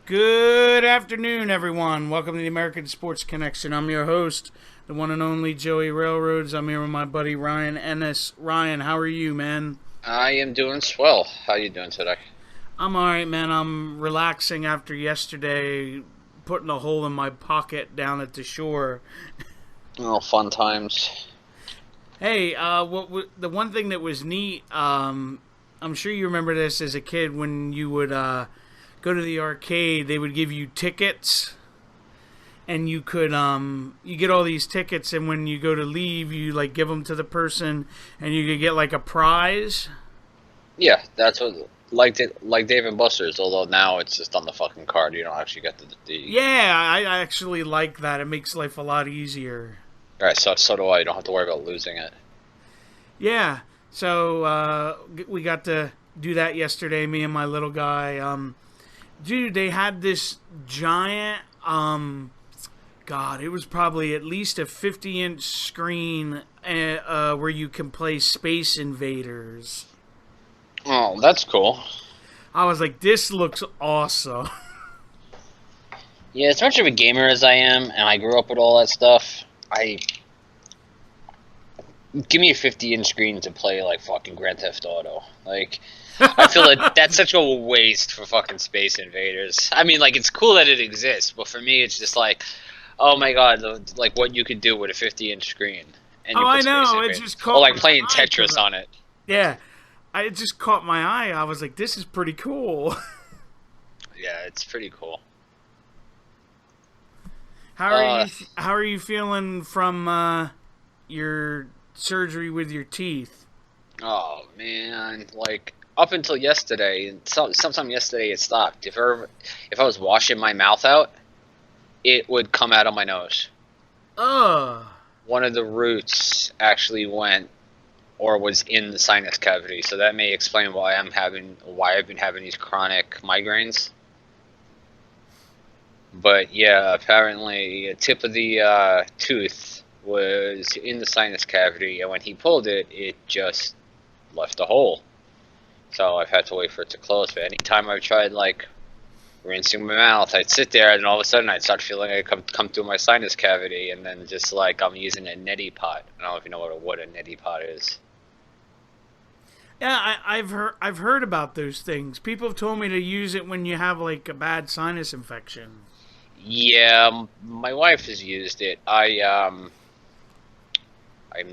Good afternoon, everyone. Welcome to the American Sports Connection. I'm your host, the one and only Joey Railroads. I'm here with my buddy Ryan Ennis. Ryan, how are you, man? I am doing swell. How are you doing today? I'm alright, man. I'm relaxing after yesterday, putting a hole in my pocket down at the shore. Oh, fun times. Hey, the one thing that was neat, I'm sure you remember this as a kid when you would go to the arcade, they would give you tickets, and you could you get all these tickets, and when you go to leave, you like give them to the person, and you could get like a prize. Yeah, that's what like Dave and Buster's. Although now it's just on the fucking card. You don't actually get the. Yeah, I actually like that. It makes life a lot easier. All right, so do I. You don't have to worry about losing it. Yeah, so we got to do that yesterday. Me and my little guy. Dude, they had this giant, God, it was probably at least a 50-inch screen where you can play Space Invaders. Oh, that's cool. I was like, this looks awesome. Yeah, as much of a gamer as I am, and I grew up with all that stuff, give me a 50-inch screen to play, like, fucking Grand Theft Auto. Like, I feel like that's such a waste for fucking Space Invaders. I mean, like, it's cool that it exists, but for me, it's just like, oh my god, like, what you could do with a 50-inch screen. And I know, it just caught or, like, playing Tetris on it. Yeah, it just caught my eye. I was like, this is pretty cool. Yeah, it's pretty cool. How are you feeling from your surgery with your teeth? Oh man, like up until yesterday, sometime yesterday it stopped. If I was washing my mouth out, it would come out of my nose. One of the roots actually went or was in the sinus cavity, so that may explain why I've been having these chronic migraines. But yeah, apparently the tip of the tooth was in the sinus cavity, and when he pulled it, it just left a hole. So I've had to wait for it to close. But anytime I've tried like rinsing my mouth, I'd sit there, and all of a sudden I'd start feeling it come through my sinus cavity, and then just like I'm using a neti pot. I don't know if you know what a neti pot is. Yeah, I've heard about those things. People have told me to use it when you have like a bad sinus infection. Yeah, my wife has used it. I'm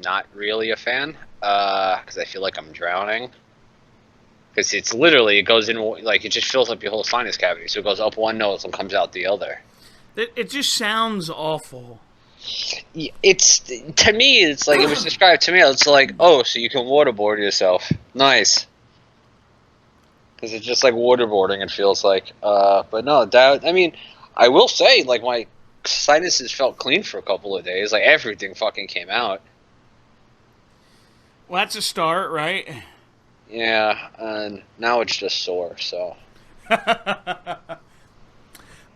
not really a fan because I feel like I'm drowning. Because it's literally, it goes in, like, it just fills up your whole sinus cavity. So it goes up one nose and comes out the other. It just sounds awful. It's, to me, it's like, it was described to me, it's like, oh, so you can waterboard yourself. Nice. Because it's just like waterboarding, it feels like. But no, I mean, I will say, like, my sinuses felt clean for a couple of days. Like, everything fucking came out. Well, that's a start, right? Yeah, and now it's just sore, so.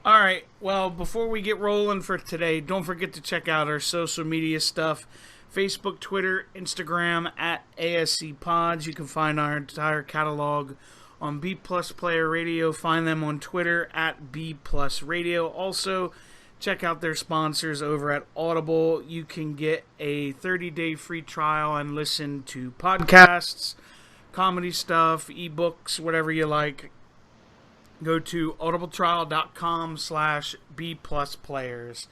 All right, well, before we get rolling for today, don't forget to check out our social media stuff. Facebook, Twitter, Instagram, at ASC Pods. You can find our entire catalog on B Plus Player Radio. Find them on Twitter, at B Plus Radio. Also, check out their sponsors over at Audible. You can get a 30-day free trial and listen to podcasts, comedy stuff, ebooks, whatever you like. Go to audibletrial.com/B+players.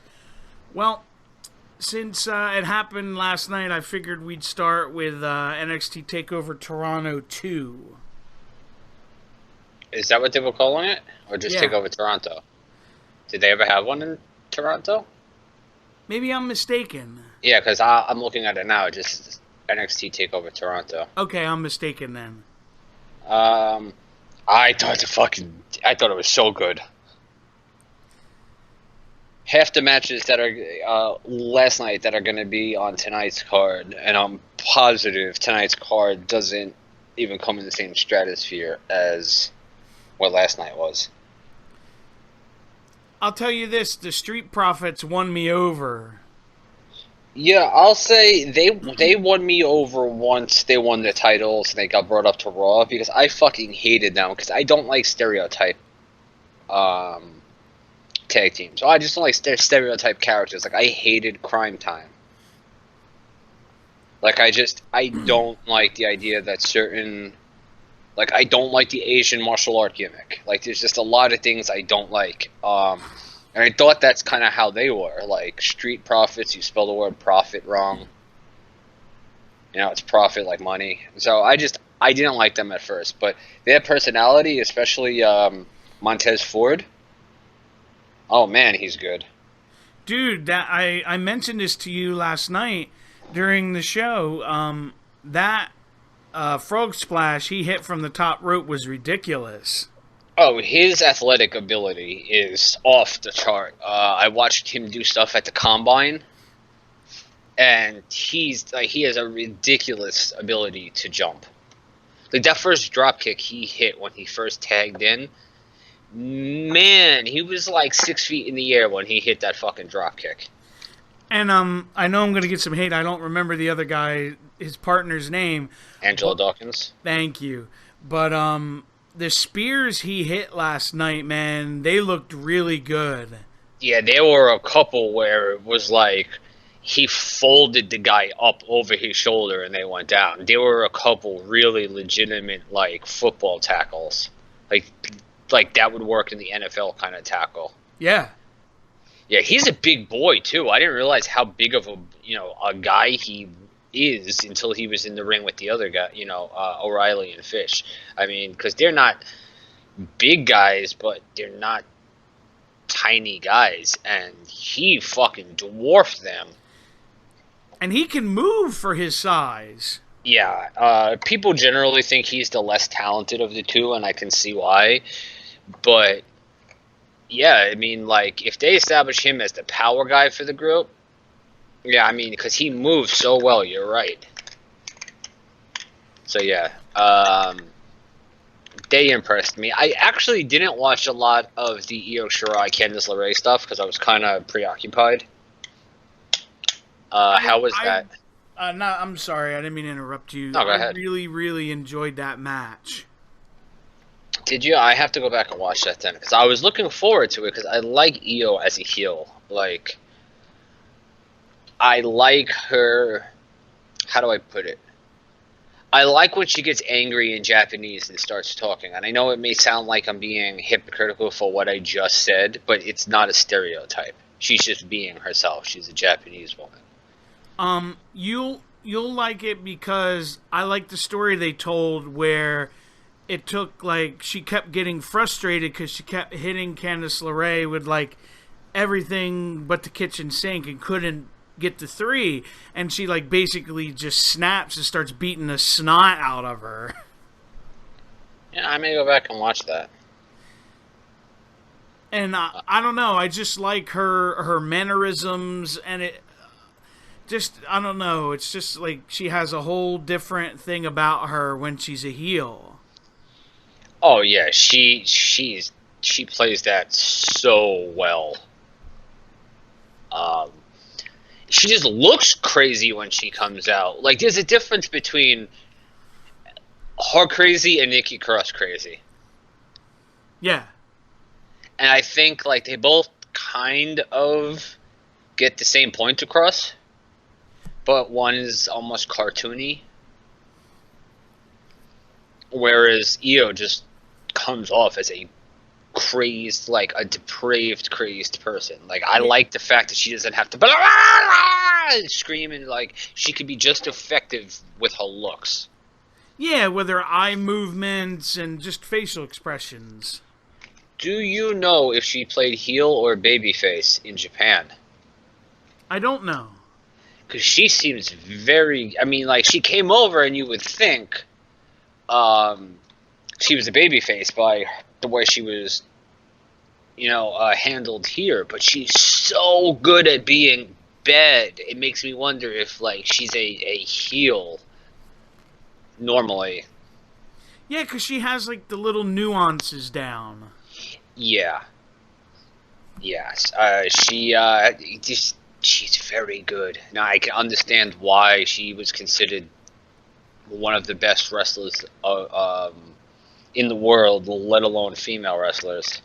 Well, since it happened last night, I figured we'd start with NXT Takeover Toronto 2. Is that what they were calling it? Or just Yeah. Takeover Toronto? Did they ever have one in Toronto? Maybe I'm mistaken. Yeah, because I'm looking at it now. Just NXT Takeover Toronto. Okay, I'm mistaken then. Um, I thought it was so good. Half the matches that are last night that are going to be on tonight's card, and I'm positive tonight's card doesn't even come in the same stratosphere as what last night was. I'll tell you this: the Street Profits won me over. Yeah, I'll say they won me over once they won the titles and they got brought up to Raw because I fucking hated them because I don't like stereotype tag teams. So I just don't like stereotype characters. Like I hated Crime Time. Like I don't like the idea that certain like I don't like the Asian martial art gimmick. Like there's just a lot of things I don't like. And I thought that's kind of how they were. Like Street Profits, you spell the word profit wrong. You know, it's profit like money. So I didn't like them at first, but their personality, especially Montez Ford. Oh man, he's good. Dude, that I mentioned this to you last night during the show. That frog splash he hit from the top rope was ridiculous. Oh, his athletic ability is off the chart. I watched him do stuff at the combine, and he has a ridiculous ability to jump. Like that first drop kick he hit when he first tagged in, man, he was like 6 feet in the air when he hit that fucking drop kick. And I know I'm gonna get some hate. I don't remember the other guy, his partner's name. Angelo Dawkins. Thank you, but the spears he hit last night, man, they looked really good. Yeah, there were a couple where it was like he folded the guy up over his shoulder and they went down. There were a couple really legitimate like football tackles, like that would work in the NFL kind of tackle. Yeah. Yeah, he's a big boy too. I didn't realize how big of a guy he is until he was in the ring with the other guy, O'Reilly and Fish. I mean, because they're not big guys, but they're not tiny guys, and he fucking dwarfed them. And he can move for his size. Yeah, people generally think he's the less talented of the two, and I can see why. But, yeah, I mean, like, if they establish him as the power guy for the group, yeah, I mean, because he moves so well, you're right. So, yeah, they impressed me. I actually didn't watch a lot of the Io Shirai Candice LeRae stuff because I was kind of preoccupied. How was that? No, I'm sorry, I didn't mean to interrupt you. No, go ahead. I really, really enjoyed that match. Did you? I have to go back and watch that then because I was looking forward to it because I like Io as a heel. Like, I like her. How do I put it? I like when she gets angry in Japanese and starts talking. And I know it may sound like I'm being hypocritical for what I just said, but it's not a stereotype. She's just being herself. She's a Japanese woman. You'll like it because I like the story they told where it took, like, she kept getting frustrated because she kept hitting Candice LeRae with, like, everything but the kitchen sink and couldn't get to 3. And she, like, basically just snaps and starts beating the snot out of her. Yeah, I may go back and watch that. And I don't know, I just like her mannerisms, and it just, I don't know, it's just like she has a whole different thing about her when she's a heel. Oh yeah, she plays that so well. She just looks crazy when she comes out. Like there's a difference between her crazy and Nikki Cross crazy. Yeah. And I think like they both kind of get the same point across, but one is almost cartoony, whereas Io just comes off as a crazed, like a depraved, crazed person. Like I like the fact that she doesn't have to scream, and like she could be just effective with her looks. Yeah, with her eye movements and just facial expressions. Do you know if she played heel or babyface in Japan? I don't know. Because she seems very. I mean, like, she came over and you would think um, she was a babyface by the way she was, handled here. But she's so good at being bad. It makes me wonder if, like, she's a heel normally. Yeah, because she has, like, the little nuances down. Yeah. Yes. She's very good. Now I can understand why she was considered one of the best wrestlers in the world, let alone female wrestlers.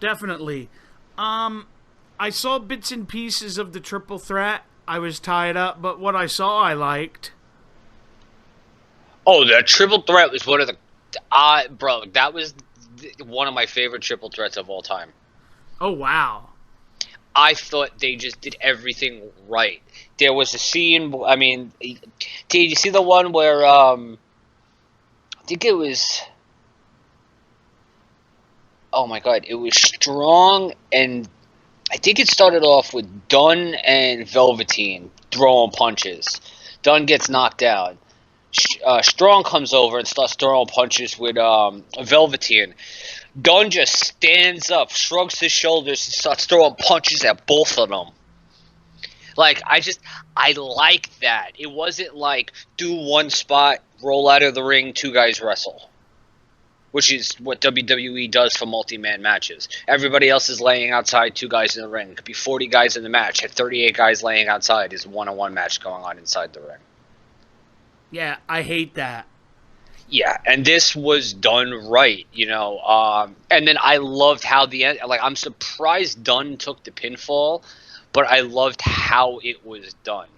Definitely. I saw bits and pieces of the triple threat. I was tied up, but what I saw I liked. Oh, the triple threat was one of the, bro, that was one of my favorite triple threats of all time. Oh, wow. I thought they just did everything right. There was a scene. I mean, did you see the one where I think it was? Oh my god, it was Strong, and I think it started off with Dunn and Velveteen throwing punches. Dunn gets knocked down. Strong comes over and starts throwing punches with Velveteen. Dunn just stands up, shrugs his shoulders, and starts throwing punches at both of them. Like, I like that. It wasn't like, do one spot, roll out of the ring, two guys wrestle. Which is what WWE does for multi-man matches. Everybody else is laying outside, two guys in the ring. It could be 40 guys in the match. At 38 guys laying outside is a one-on-one match going on inside the ring. Yeah, I hate that. Yeah, and this was done right, and then I loved how I'm surprised Dunn took the pinfall, but I loved how it was done.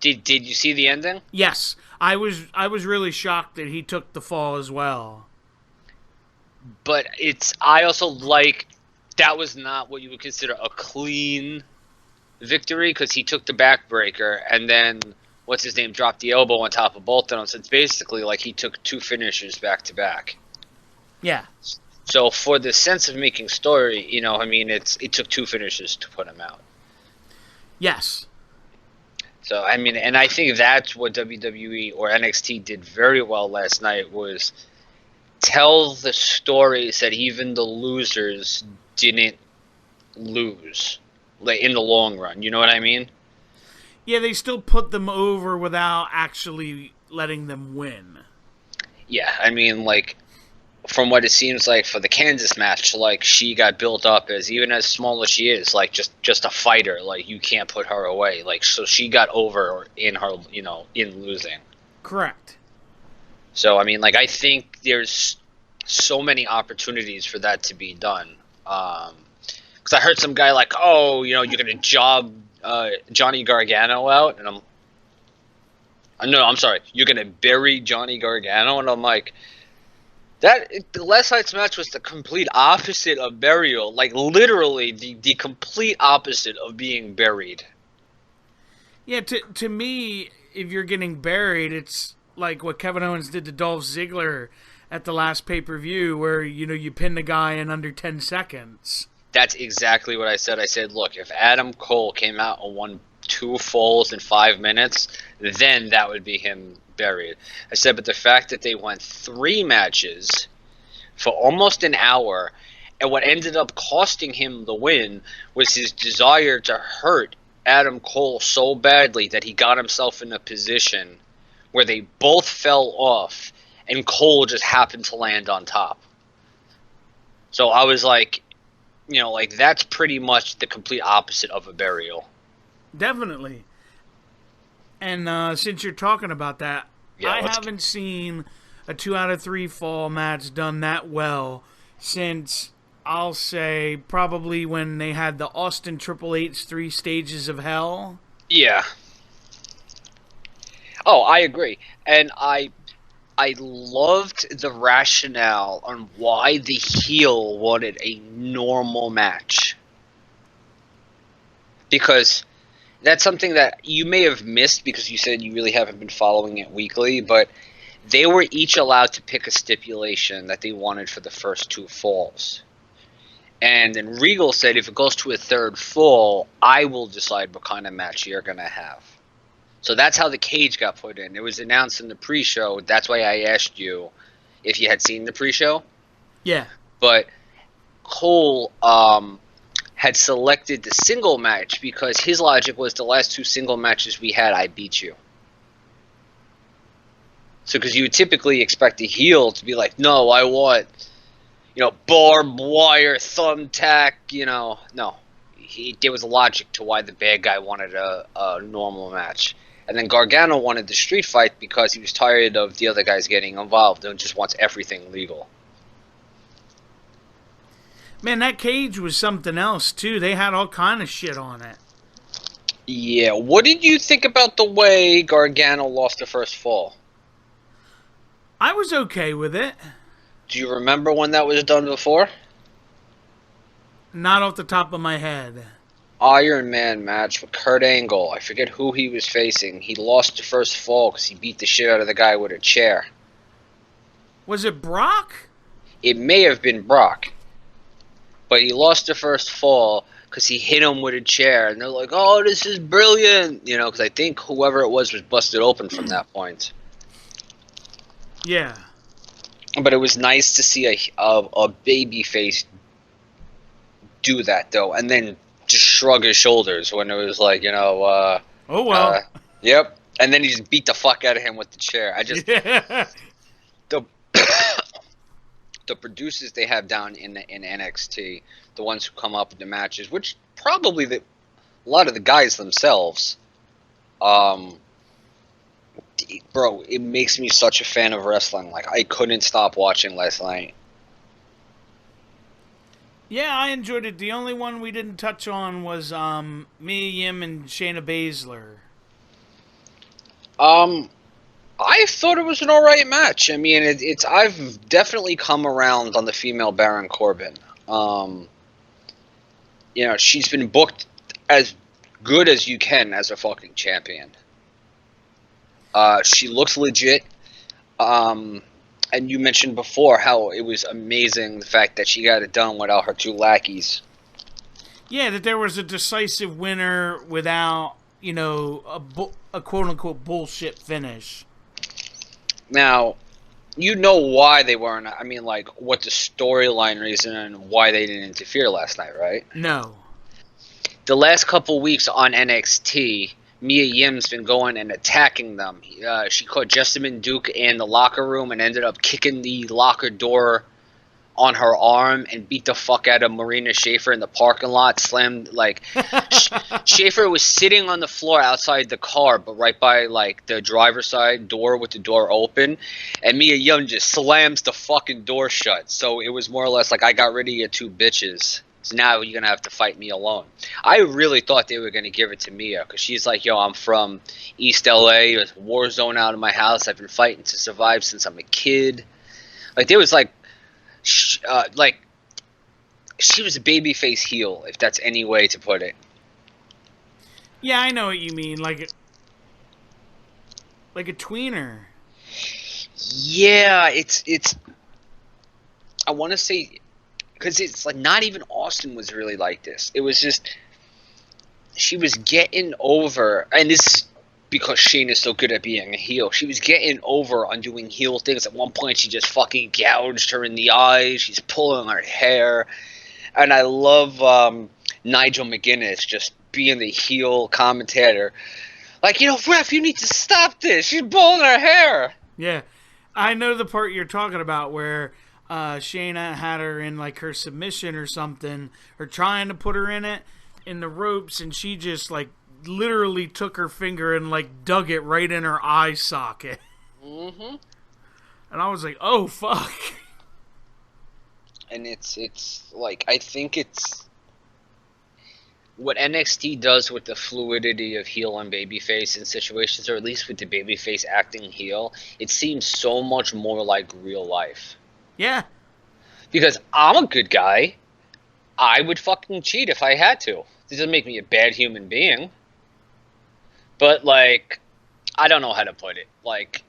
Did you see the ending? Yes, I was really shocked that he took the fall as well. But I also like that was not what you would consider a clean victory because he took the backbreaker and then what's his name dropped the elbow on top of both of them. So it's basically like he took two finishers back to back. Yeah. So for the sense of making story, it took two finishers to put him out. Yes. So and I think that's what WWE or NXT did very well last night was tell the stories that even the losers didn't lose, like in the long run. You know what I mean? Yeah, they still put them over without actually letting them win. Yeah, from what it seems like for the Kansas match, like she got built up as even as small as she is, like just a fighter. Like you can't put her away. Like so she got over in her, in losing. Correct. So I think there's so many opportunities for that to be done. Because I heard some guy like, oh, you're gonna job Johnny Gargano out, and I'm sorry, you're gonna bury Johnny Gargano, and I'm like. The last night's match was the complete opposite of burial. Like, literally, the complete opposite of being buried. Yeah, to me, if you're getting buried, it's like what Kevin Owens did to Dolph Ziggler at the last pay-per-view, where, you pin the guy in under 10 seconds. That's exactly what I said. I said, look, if Adam Cole came out and won 2 falls in 5 minutes, then that would be him buried. I said, but the fact that they went 3 matches for almost an hour, and what ended up costing him the win was his desire to hurt Adam Cole so badly that he got himself in a position where they both fell off, and Cole just happened to land on top. So I was like, that's pretty much the complete opposite of a burial. Definitely. And since you're talking about that, Yeah, I haven't seen a 2 out of 3 fall match done that well since, I'll say, probably when they had the Austin Triple H 3 Stages of Hell. Yeah. Oh, I agree. And I loved the rationale on why the heel wanted a normal match. Because That's something that you may have missed because you said you really haven't been following it weekly, but they were each allowed to pick a stipulation that they wanted for the first 2 falls. And then Regal said, if it goes to a 3rd fall, I will decide what kind of match you're going to have. So that's how the cage got put in. It was announced in the pre-show. That's why I asked you if you had seen the pre-show. Yeah. But Cole had selected the single match because his logic was the last 2 single matches we had, I beat you. So because you would typically expect a heel to be like, no, I want, barbed wire, thumbtack, no. There was a logic to why the bad guy wanted a normal match. And then Gargano wanted the street fight because he was tired of the other guys getting involved and just wants everything legal. Man, that cage was something else, too. They had all kind of shit on it. Yeah, what did you think about the way Gargano lost the first fall? I was okay with it. Do you remember when that was done before? Not off the top of my head. Iron Man match with Kurt Angle. I forget who he was facing. He lost the first fall because he beat the shit out of the guy with a chair. Was it Brock? It may have been Brock. But he lost the first fall because he hit him with a chair. And they're like, oh, this is brilliant. Because I think whoever it was busted open from that point. Yeah. But it was nice to see a baby face do that, though. And then just shrug his shoulders when it was like, oh, well. Yep. And then he just beat the fuck out of him with the chair. Yeah. The producers they have down in NXT, the ones who come up with the matches, which probably a lot of the guys themselves, bro, it makes me such a fan of wrestling. Like, I couldn't stop watching last night. Yeah, I enjoyed it. The only one we didn't touch on was Mia Yim and Shayna Baszler. I thought it was an alright match. I mean, I've definitely come around on the female Baron Corbin. She's been booked as good as you can as a fucking champion. She looks legit. And you mentioned before how it was amazing the fact that she got it done without her 2 lackeys. Yeah, that there was a decisive winner without, a quote-unquote bullshit finish. Now, you know why they weren't. I mean, like, what the storyline reason and why they didn't interfere last night, right? No. The last couple weeks on NXT, Mia Yim's been going and attacking them. She caught Jessamine Duke in the locker room and ended up kicking the locker door on her arm and beat the fuck out of Marina Shafir in the parking lot. Slammed, like, Shafir was sitting on the floor outside the car, but right by, like, the driver's side door with the door open, and Mia Yim just slams the fucking door shut. So it was more or less like, I got rid of your 2 bitches. So now you're going to have to fight me alone. I really thought they were going to give it to Mia because she's like, yo, I'm from East LA. There's a war zone out of my house. I've been fighting to survive since I'm a kid. Like, there was like she was a babyface heel, if that's any way to put it. Yeah, I know what you mean. Like a tweener. Yeah, it's. I want to say, because it's like not even Austin was really like this. It was just she was getting over, and this because Shane is so good at being a heel. She was getting over on doing heel things. At one point, she just fucking gouged her in the eyes. She's pulling her hair. And I love Nigel McGuinness just being the heel commentator. Like, ref, you need to stop this. She's pulling her hair. Yeah. I know the part you're talking about where Shayna had her in, like, her submission or something, or trying to put her in it, in the ropes, and she just, like, literally took her finger and, like, dug it right in her eye socket. Mm-hmm. And I was like, oh, fuck. And it's like, I think it's what NXT does with the fluidity of heel and babyface in situations, or at least with the babyface acting heel, it seems so much more like real life. Yeah. Because I'm a good guy. I would fucking cheat if I had to. This doesn't make me a bad human being. But like, I don't know how to put it. Like,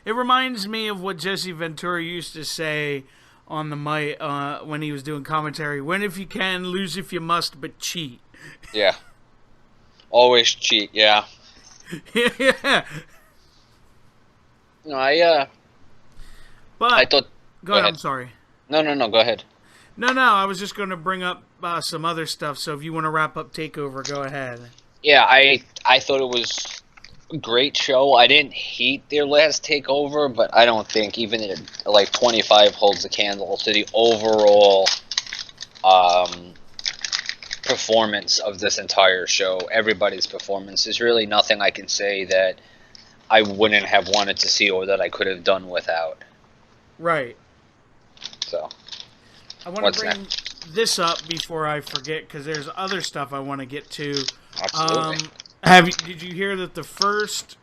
It reminds me of what Jesse Ventura used to say on the mic when he was doing commentary. Win if you can, lose if you must, but cheat. yeah, always cheat. Yeah. Yeah. No, I But thought. go Go ahead. ahead. I'm sorry. No, no, no. Go ahead. No, I was just going to bring up some other stuff. So if you want to wrap up Takeover, go ahead. Yeah, I thought it was a great show. I didn't hate their last takeover, but I don't think even like 25 holds a candle to the overall performance of this entire show. Everybody's performance. There's really nothing I can say that I wouldn't have wanted to see or that I could have done without. Right. So, I want what's to bring next? this up before I forget because there's other stuff I want to get to. Absolutely. Did you hear that the first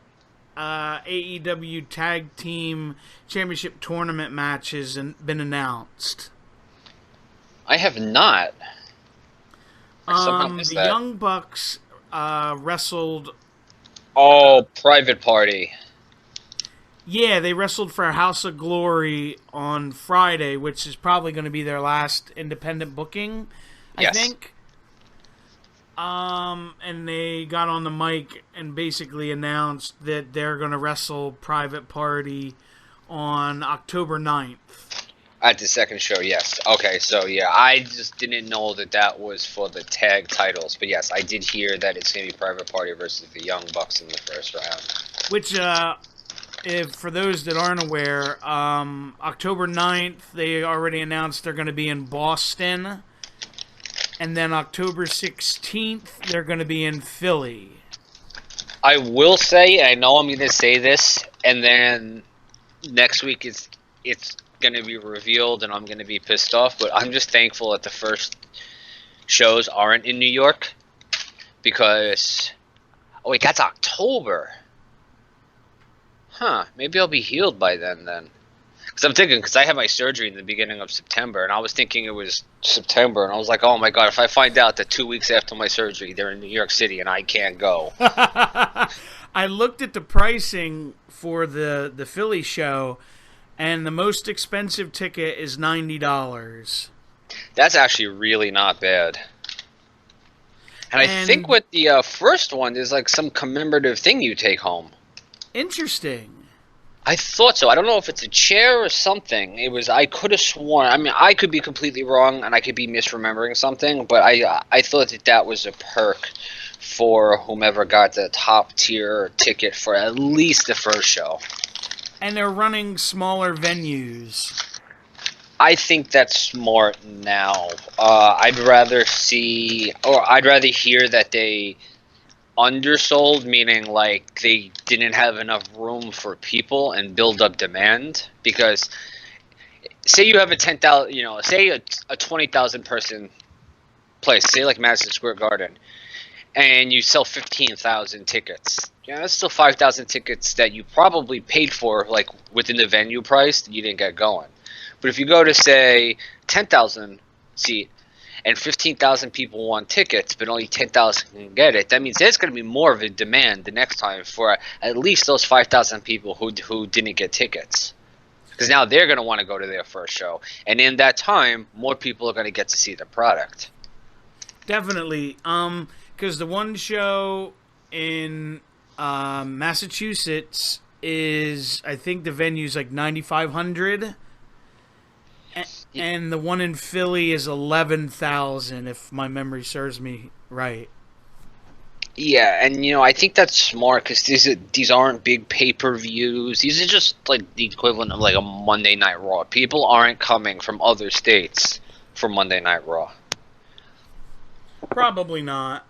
AEW Tag Team Championship Tournament match has been announced? I have not. I somehow missed The that. Young Bucks wrestled. Oh, Private Party. Yeah, they wrestled for House of Glory on Friday, which is probably going to be their last independent booking, I Yes. think. And they got on the mic and basically announced that they're going to wrestle Private Party on October 9th. At the second show, yes. Okay, so yeah, I just didn't know that that was for the tag titles. But yes, I did hear that it's going to be Private Party versus the Young Bucks in the first round. Which, if for those that aren't aware, October 9th, they already announced they're going to be in Boston. And then October 16th, they're going to be in Philly. I will say, I know I'm going to say this, and then next week it's going to be revealed, and I'm going to be pissed off. But I'm just thankful that the first shows aren't in New York, because wait, that's October. Huh? Maybe I'll be healed by then. Because I'm thinking, because I had my surgery in the beginning of September, and I was thinking it was September, and I was like, oh my god, if I find out that 2 weeks after my surgery they're in New York City and I can't go. I looked at the pricing for the Philly show, and the most expensive ticket is $90. That's actually really not bad. And I think with the first one, there's like some commemorative thing you take home. Interesting. I thought so. I don't know if it's a chair or something. I could have sworn. I mean, I could be completely wrong, and I could be misremembering something. But I thought that was a perk for whomever got the top tier ticket for at least the first show. And they're running smaller venues. I think that's smart now. I'd rather hear that they undersold, meaning like they didn't have enough room for people and build up demand. Because say you have a 10,000, say a 20,000 person place, say like Madison Square Garden, and you sell 15,000 tickets. Yeah, that's still 5,000 tickets that you probably paid for, like within the venue price, that you didn't get going. But if you go to say 10,000 seat, and 15,000 people want tickets, but only 10,000 can get it, that means there's going to be more of a demand the next time for at least those 5,000 people who didn't get tickets. Because now they're going to want to go to their first show. And in that time, more people are going to get to see the product. Definitely. Because the one show in Massachusetts is, I think the venue's like 9,500. And the one in Philly is 11,000, if my memory serves me right. Yeah, and I think that's smart because these aren't big pay-per-views. These are just like the equivalent of like a Monday Night Raw. People aren't coming from other states for Monday Night Raw. Probably not.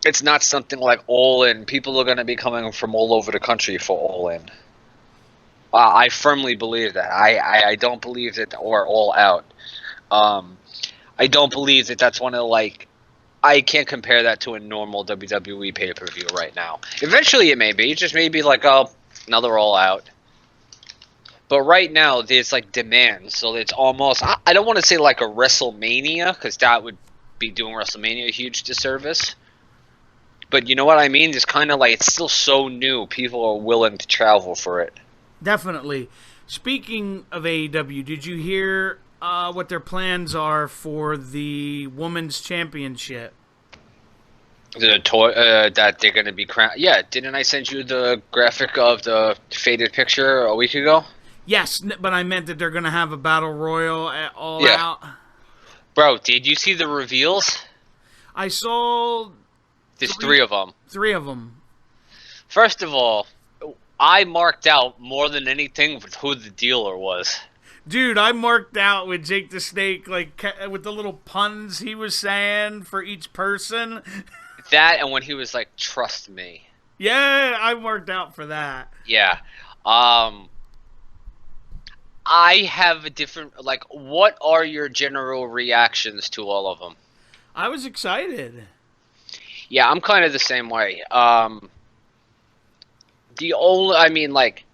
It's not something like All In. People are going to be coming from all over the country for All In. I firmly believe that. I don't believe that, or All Out. I don't believe that that's one of like. I can't compare that to a normal WWE pay-per-view right now. Eventually it may be. It just may be like, oh, another All Out. But right now there's like demand. So it's almost, I don't want to say like a WrestleMania, because that would be doing WrestleMania a huge disservice. But you know what I mean? It's kind of like it's still so new. People are willing to travel for it. Definitely. Speaking of AEW, did you hear what their plans are for the Women's Championship? The toy that they're going to be crowned. Yeah, didn't I send you the graphic of the faded picture a week ago? Yes, but I meant that they're going to have a battle royal at All Yeah. Out. Bro, did you see the reveals? I saw There's three of them. 3 of them. First of all, I marked out more than anything with who the dealer was. Dude, I marked out with Jake the Snake, like with the little puns he was saying for each person. That and when he was like, "Trust me." Yeah, I marked out for that. Yeah. I have a different like. What are your general reactions to all of them? I was excited. Yeah, I'm kind of the same way. I mean, like,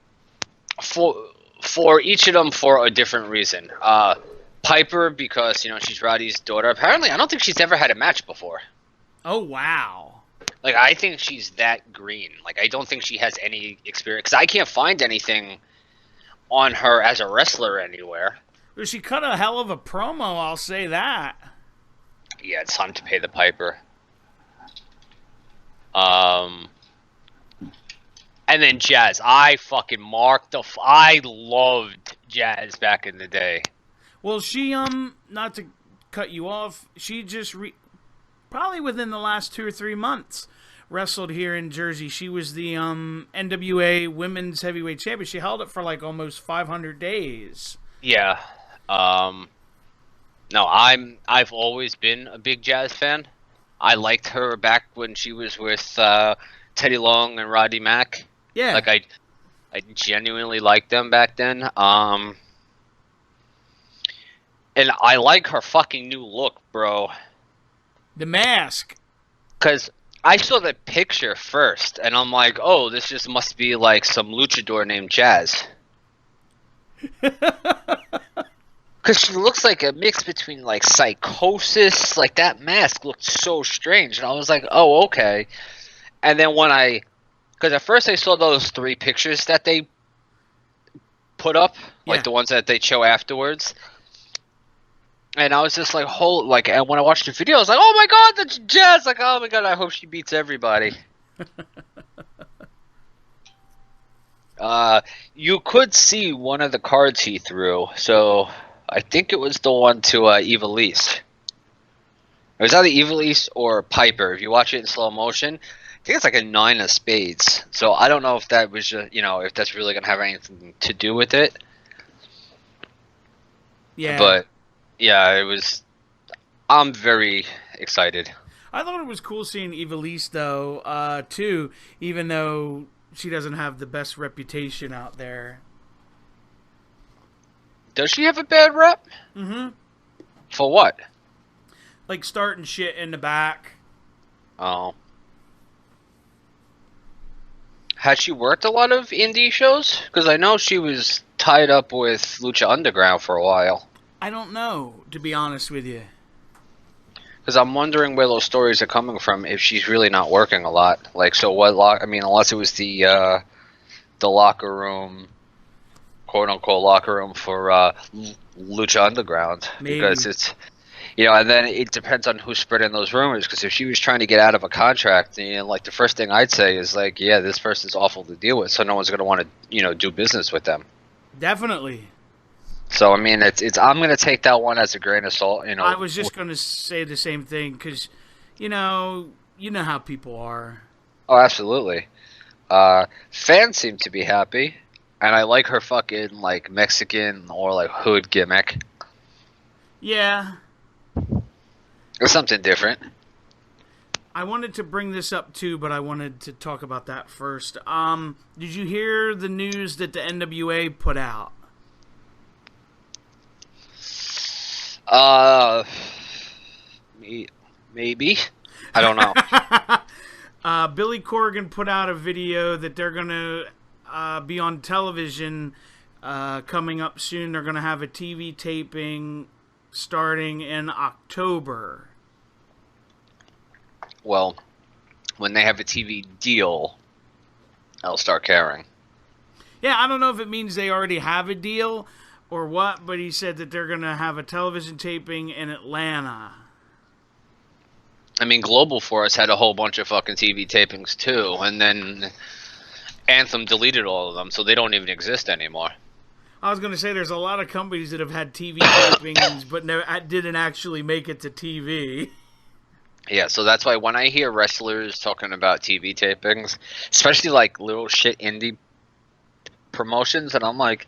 for each of them for a different reason. Piper because she's Roddy's daughter. Apparently, I don't think she's ever had a match before. Oh, wow. Like, I think she's that green. Like, I don't think she has any experience. Because I can't find anything on her as a wrestler anywhere. Well, she cut a hell of a promo, I'll say that. Yeah, it's time to pay the Piper. And then Jazz. I fucking marked I loved Jazz back in the day. Well, she, not to cut you off, she just probably within the last 2 or 3 months wrestled here in Jersey. She was the NWA Women's Heavyweight Champion. She held it for like almost 500 days. Yeah. No, I've always been a big Jazz fan. I liked her back when she was with Teddy Long and Roddy Mack. Yeah. Like I genuinely liked them back then. And I like her fucking new look, bro. The mask. Because I saw the picture first, and I'm like, oh, this just must be like some luchador named Jazz. Because she looks like a mix between like Psychosis. Like that mask looked so strange, and I was like, oh, okay. And then because at first I saw those 3 pictures that they put up, like the ones that they show afterwards. And I was just like, and when I watched the video, I was like, oh my god, that's Jazz! Like, oh my god, I hope she beats everybody. You could see one of the cards he threw, so I think it was the one to Evilise. It was either Evilise or Piper. If you watch it in slow motion, I think it's like a 9 of spades. So I don't know if that was just, if that's really going to have anything to do with it. Yeah. But yeah, it was. I'm very excited. I thought it was cool seeing Evilise, though, too, even though she doesn't have the best reputation out there. Does she have a bad rep? Mm-hmm. For what? Like starting shit in the back. Oh. Has she worked a lot of indie shows? Because I know she was tied up with Lucha Underground for a while. I don't know, to be honest with you. Because I'm wondering where those stories are coming from if she's really not working a lot. Like, so what? Unless it was the locker room, quote unquote locker room for Lucha Underground. Maybe. Because it's, and then it depends on who's spreading those rumors. Because if she was trying to get out of a contract, like the first thing I'd say is like, yeah, this person's awful to deal with, so no one's going to want to, do business with them. Definitely. So I mean, it's I'm gonna take that one as a grain of salt. I was just gonna say the same thing because, you know how people are. Oh, absolutely. Fans seem to be happy, and I like her fucking like Mexican or like hood gimmick. Yeah. It's something different. I wanted to bring this up too, but I wanted to talk about that first. Did you hear the news that the NWA put out? Maybe. I don't know. Billy Corgan put out a video that they're going to be on television coming up soon. They're going to have a TV taping starting in October. Well, when they have a TV deal, I'll start caring. Yeah, I don't know if it means they already have a deal or what, but he said that they're going to have a television taping in Atlanta. I mean, Global Force had a whole bunch of fucking TV tapings too, and then Anthem deleted all of them, so they don't even exist anymore. I was going to say there's a lot of companies that have had TV tapings, but didn't actually make it to TV. Yeah, so that's why when I hear wrestlers talking about TV tapings, especially like little shit indie promotions, and I'm like,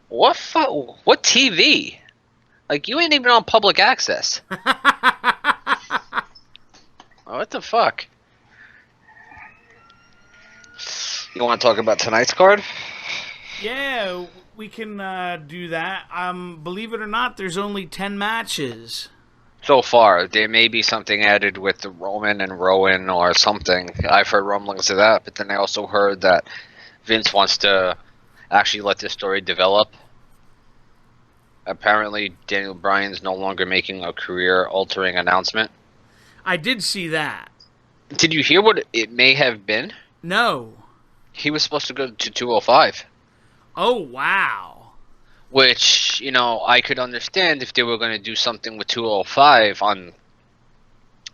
what TV? Like, you ain't even on public access. What the fuck? You want to talk about tonight's card? Yeah, we can do that. Believe it or not, there's only 10 matches. So far, there may be something added with the Roman and Rowan or something. I've heard rumblings of that, but then I also heard that Vince wants to actually let this story develop. Apparently, Daniel Bryan's no longer making a career-altering announcement. I did see that. Did you hear what it may have been? No. He was supposed to go to 205. Oh, wow. Which, you know, I could understand if they were going to do something with 205 on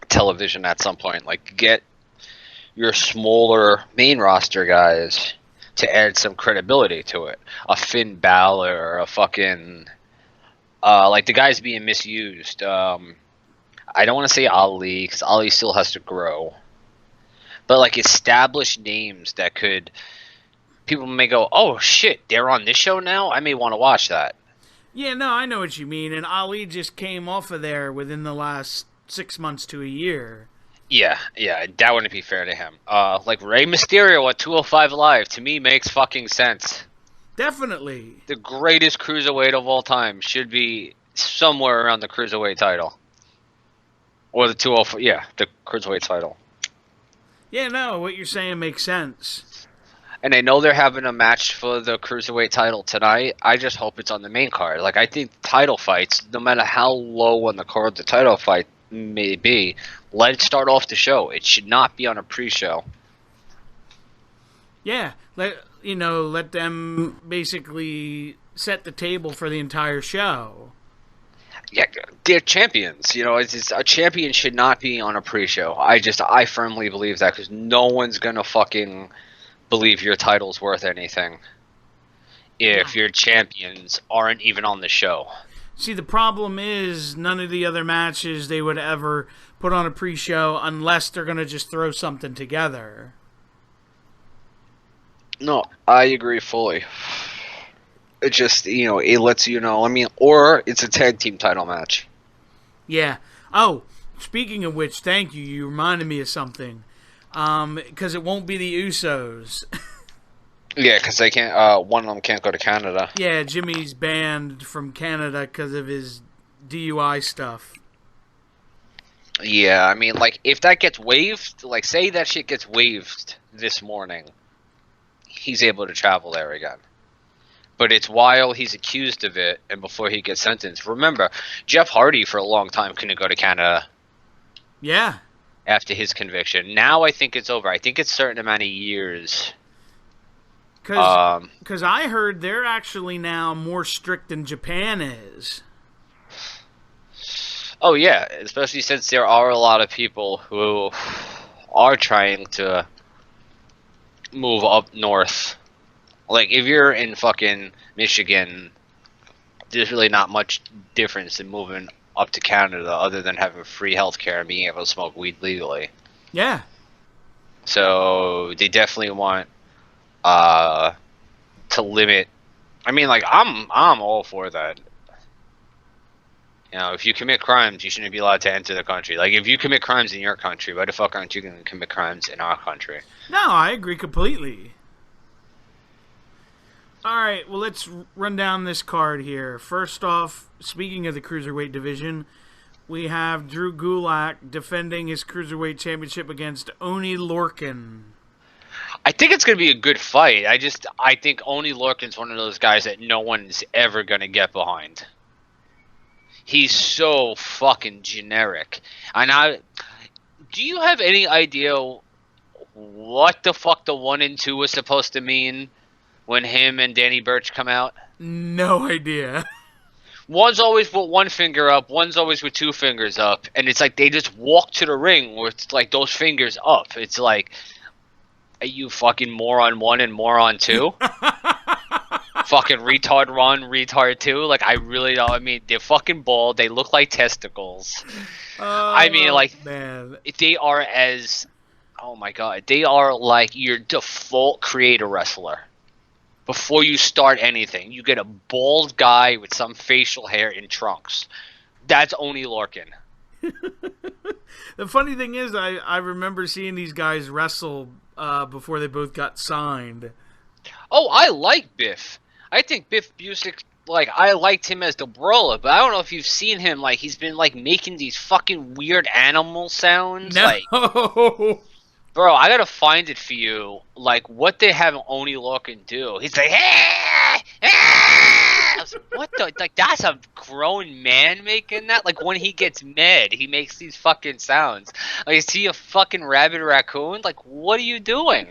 television at some point. Like, get your smaller main roster guys to add some credibility to it. A Finn Balor or a fucking... like, the guy's being misused. I don't want to say Ali, because Ali still has to grow. But, like, established names that could... People may go, oh, shit, they're on this show now? I may want to watch that. Yeah, no, I know what you mean. And Ali just came off of there within the last 6 months to a year. Yeah, that wouldn't be fair to him. Like, Rey Mysterio at 205 Live, to me, makes fucking sense. Definitely. The greatest cruiserweight of all time should be somewhere around the cruiserweight title. Or the 205, yeah, the cruiserweight title. Yeah, no, what you're saying makes sense. And I know they're having a match for the cruiserweight title tonight. I just hope it's on the main card. Like, I think title fights, no matter how low on the card the title fight may be, let it start off the show. It should not be on a pre-show. Yeah, let them basically set the table for the entire show. Yeah, they're champions. You know, a champion should not be on a pre-show. I firmly believe that, because no one's gonna fucking believe your title's worth anything if your champions aren't even on the show. See, the problem is none of the other matches they would ever put on a pre-show unless they're gonna just throw something together. No, I agree fully. It just, it lets you know. I mean, or it's a tag team title match. Yeah. Oh, speaking of which, thank you. You reminded me of something. Because it won't be the Usos. Yeah, because they can't. One of them can't go to Canada. Yeah, Jimmy's banned from Canada because of his DUI stuff. Yeah, I mean, like, if that gets waived, like, say that shit gets waived this morning, he's able to travel there again. But it's while he's accused of it and before he gets sentenced. Remember, Jeff Hardy for a long time couldn't go to Canada. Yeah. After his conviction. Now I think it's over. I think it's a certain amount of years. Because I heard they're actually now more strict than Japan is. Oh, yeah. Especially since there are a lot of people who are trying to move up north. Like, if you're in fucking Michigan, there's really not much difference in moving up to Canada other than having free healthcare and being able to smoke weed legally. Yeah. So they definitely want to limit. I mean, like, I'm all for that. If you commit crimes, you shouldn't be allowed to enter the country. Like, if you commit crimes in your country, why the fuck aren't you going to commit crimes in our country? No, I agree completely. Alright, well, let's run down this card here. First off, speaking of the Cruiserweight division, we have Drew Gulak defending his Cruiserweight Championship against Oney Lorcan. I think it's going to be a good fight. I think Oney Lorcan's one of those guys that no one's ever going to get behind. He's so fucking generic. Do you have any idea what the fuck the 1 and 2 was supposed to mean when him and Danny Burch come out? No idea. One's always with one finger up, one's always with 2 fingers up, and it's like they just walk to the ring with like those fingers up. It's like, are you fucking moron 1 and moron 2? Fucking retard 1, retard 2? Like, I really don't. I mean, they're fucking bald. They look like testicles. I mean, like, man. they are as, oh my god, they are like your default creator wrestler. Before you start anything, you get a bald guy with some facial hair in trunks. That's Oni Lorcan. The funny thing is, I remember seeing these guys wrestle before they both got signed. Oh, I like Biff. I think Biff Busick, like, I liked him as the brawler, but I don't know if you've seen him, like, he's been, like, making these fucking weird animal sounds. No! Like, bro, I gotta find it for you. Like, what they have Oni Lorcan do. He's like, ah! Ah! I was like, what the? Like, that's a grown man making that? Like, when he gets mad, he makes these fucking sounds. Like, is he a fucking rabid raccoon? Like, what are you doing?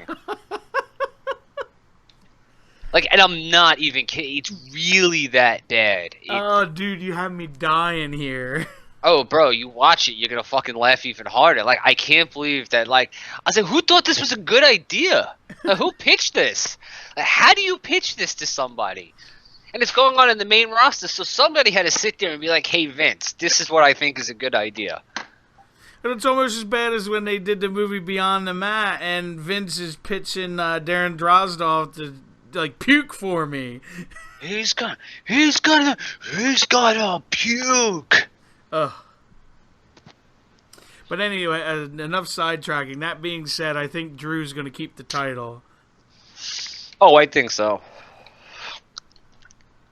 Like, and I'm not even kidding. It's really that bad. Oh, dude, you have me dying here. Oh, bro, you watch it, you're gonna fucking laugh even harder. Like, I can't believe that, like, I was like, who thought this was a good idea? Like, who pitched this? Like, how do you pitch this to somebody? And it's going on in the main roster, so somebody had to sit there and be like, hey, Vince, this is what I think is a good idea. And it's almost as bad as when they did the movie Beyond the Mat, and Vince is pitching Darren Drozdov to, like, puke for me. He's gonna puke. Ugh. But anyway, enough sidetracking. That being said, I think Drew's going to keep the title. Oh, I think so.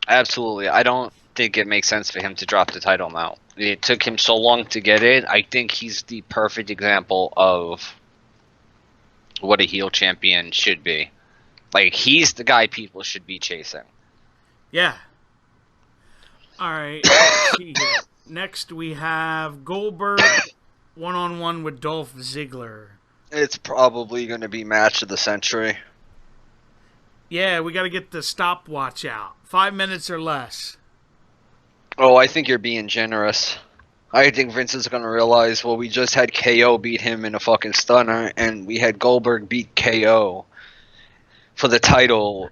Absolutely. I don't think it makes sense for him to drop the title now. It took him so long to get it. I think he's the perfect example of what a heel champion should be. Like, he's the guy people should be chasing. Yeah. All right. Next, we have Goldberg one-on-one with Dolph Ziggler. It's probably going to be match of the century. Yeah, we got to get the stopwatch out. 5 minutes or less. Oh, I think you're being generous. I think Vince is going to realize, well, we just had KO beat him in a fucking stunner, and we had Goldberg beat KO for the title,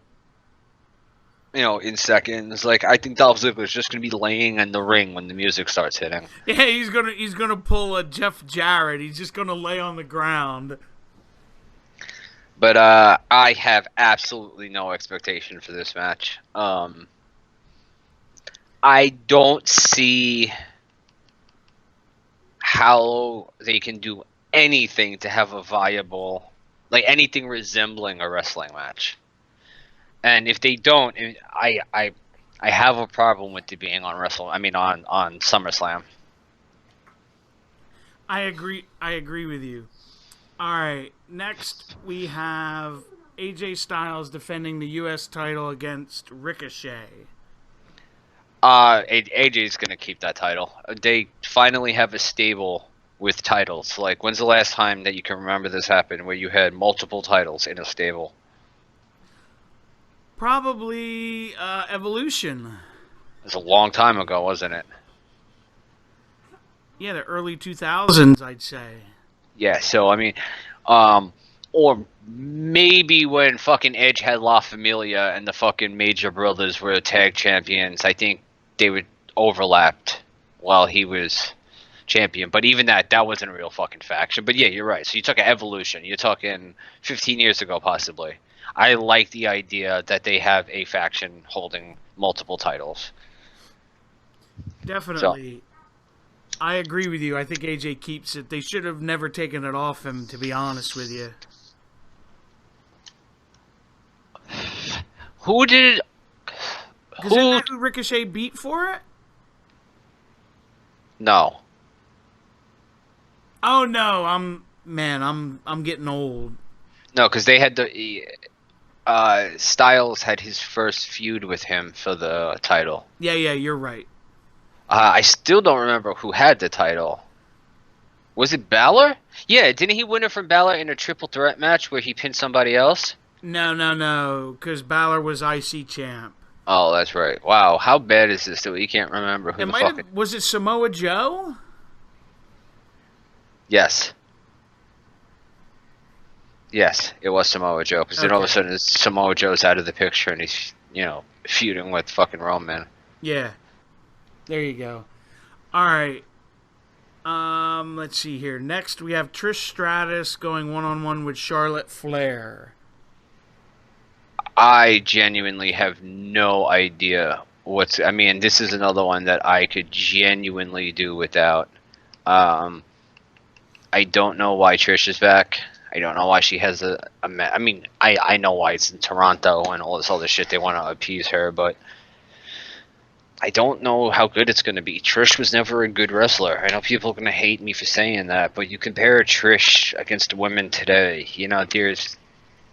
you know, in seconds. Like, I think Dolph Ziggler's just going to be laying in the ring when the music starts hitting. Yeah, he's gonna pull a Jeff Jarrett. He's just gonna lay on the ground. But I have absolutely no expectation for this match. I don't see how they can do anything to have a viable, like, anything resembling a wrestling match. And if they don't, I have a problem with it being on on SummerSlam. I agree with you. All right, next we have AJ Styles defending the U.S. title against Ricochet. AJ's gonna keep that title. They finally have a stable with titles. Like, when's the last time that you can remember this happened, where you had multiple titles in a stable? Probably Evolution. It was a long time ago, wasn't it? Yeah, the early 2000s, I'd say. Yeah, so, I mean, or maybe when fucking Edge had La Familia and the fucking Major Brothers were tag champions, I think they would overlapped while he was champion. But even that wasn't a real fucking faction. But yeah, you're right. So you took an Evolution. You're talking 15 years ago, possibly. I like the idea that they have a faction holding multiple titles. Definitely. So, I agree with you. I think AJ keeps it. They should have never taken it off him, to be honest with you. Who did... Isn't that who Ricochet beat for it? No. Oh, no. I'm getting old. No, because they had the... Styles had his first feud with him for the title. Yeah, you're right. I still don't remember who had the title. Was it Balor? Yeah, didn't he win it from Balor in a triple threat match where he pinned somebody else? No, because Balor was IC champ. Oh, that's right. Wow, how bad is this that you can't remember who It the might fucking... have. Was it Samoa Joe? Yes. Yes, it was Samoa Joe, because then all of a Okay. sudden Samoa Joe's out of the picture and he's, feuding with fucking Roman. Yeah. There you go. All right. Let's see here. Next, we have Trish Stratus going one-on-one with Charlotte Flair. I genuinely have no idea what's... I mean, this is another one that I could genuinely do without. I don't know why Trish is back. I don't know why she has I mean, I know why it's in Toronto and all this other shit. They want to appease her, but I don't know how good it's going to be. Trish was never a good wrestler. I know people are going to hate me for saying that, but you compare Trish against women today,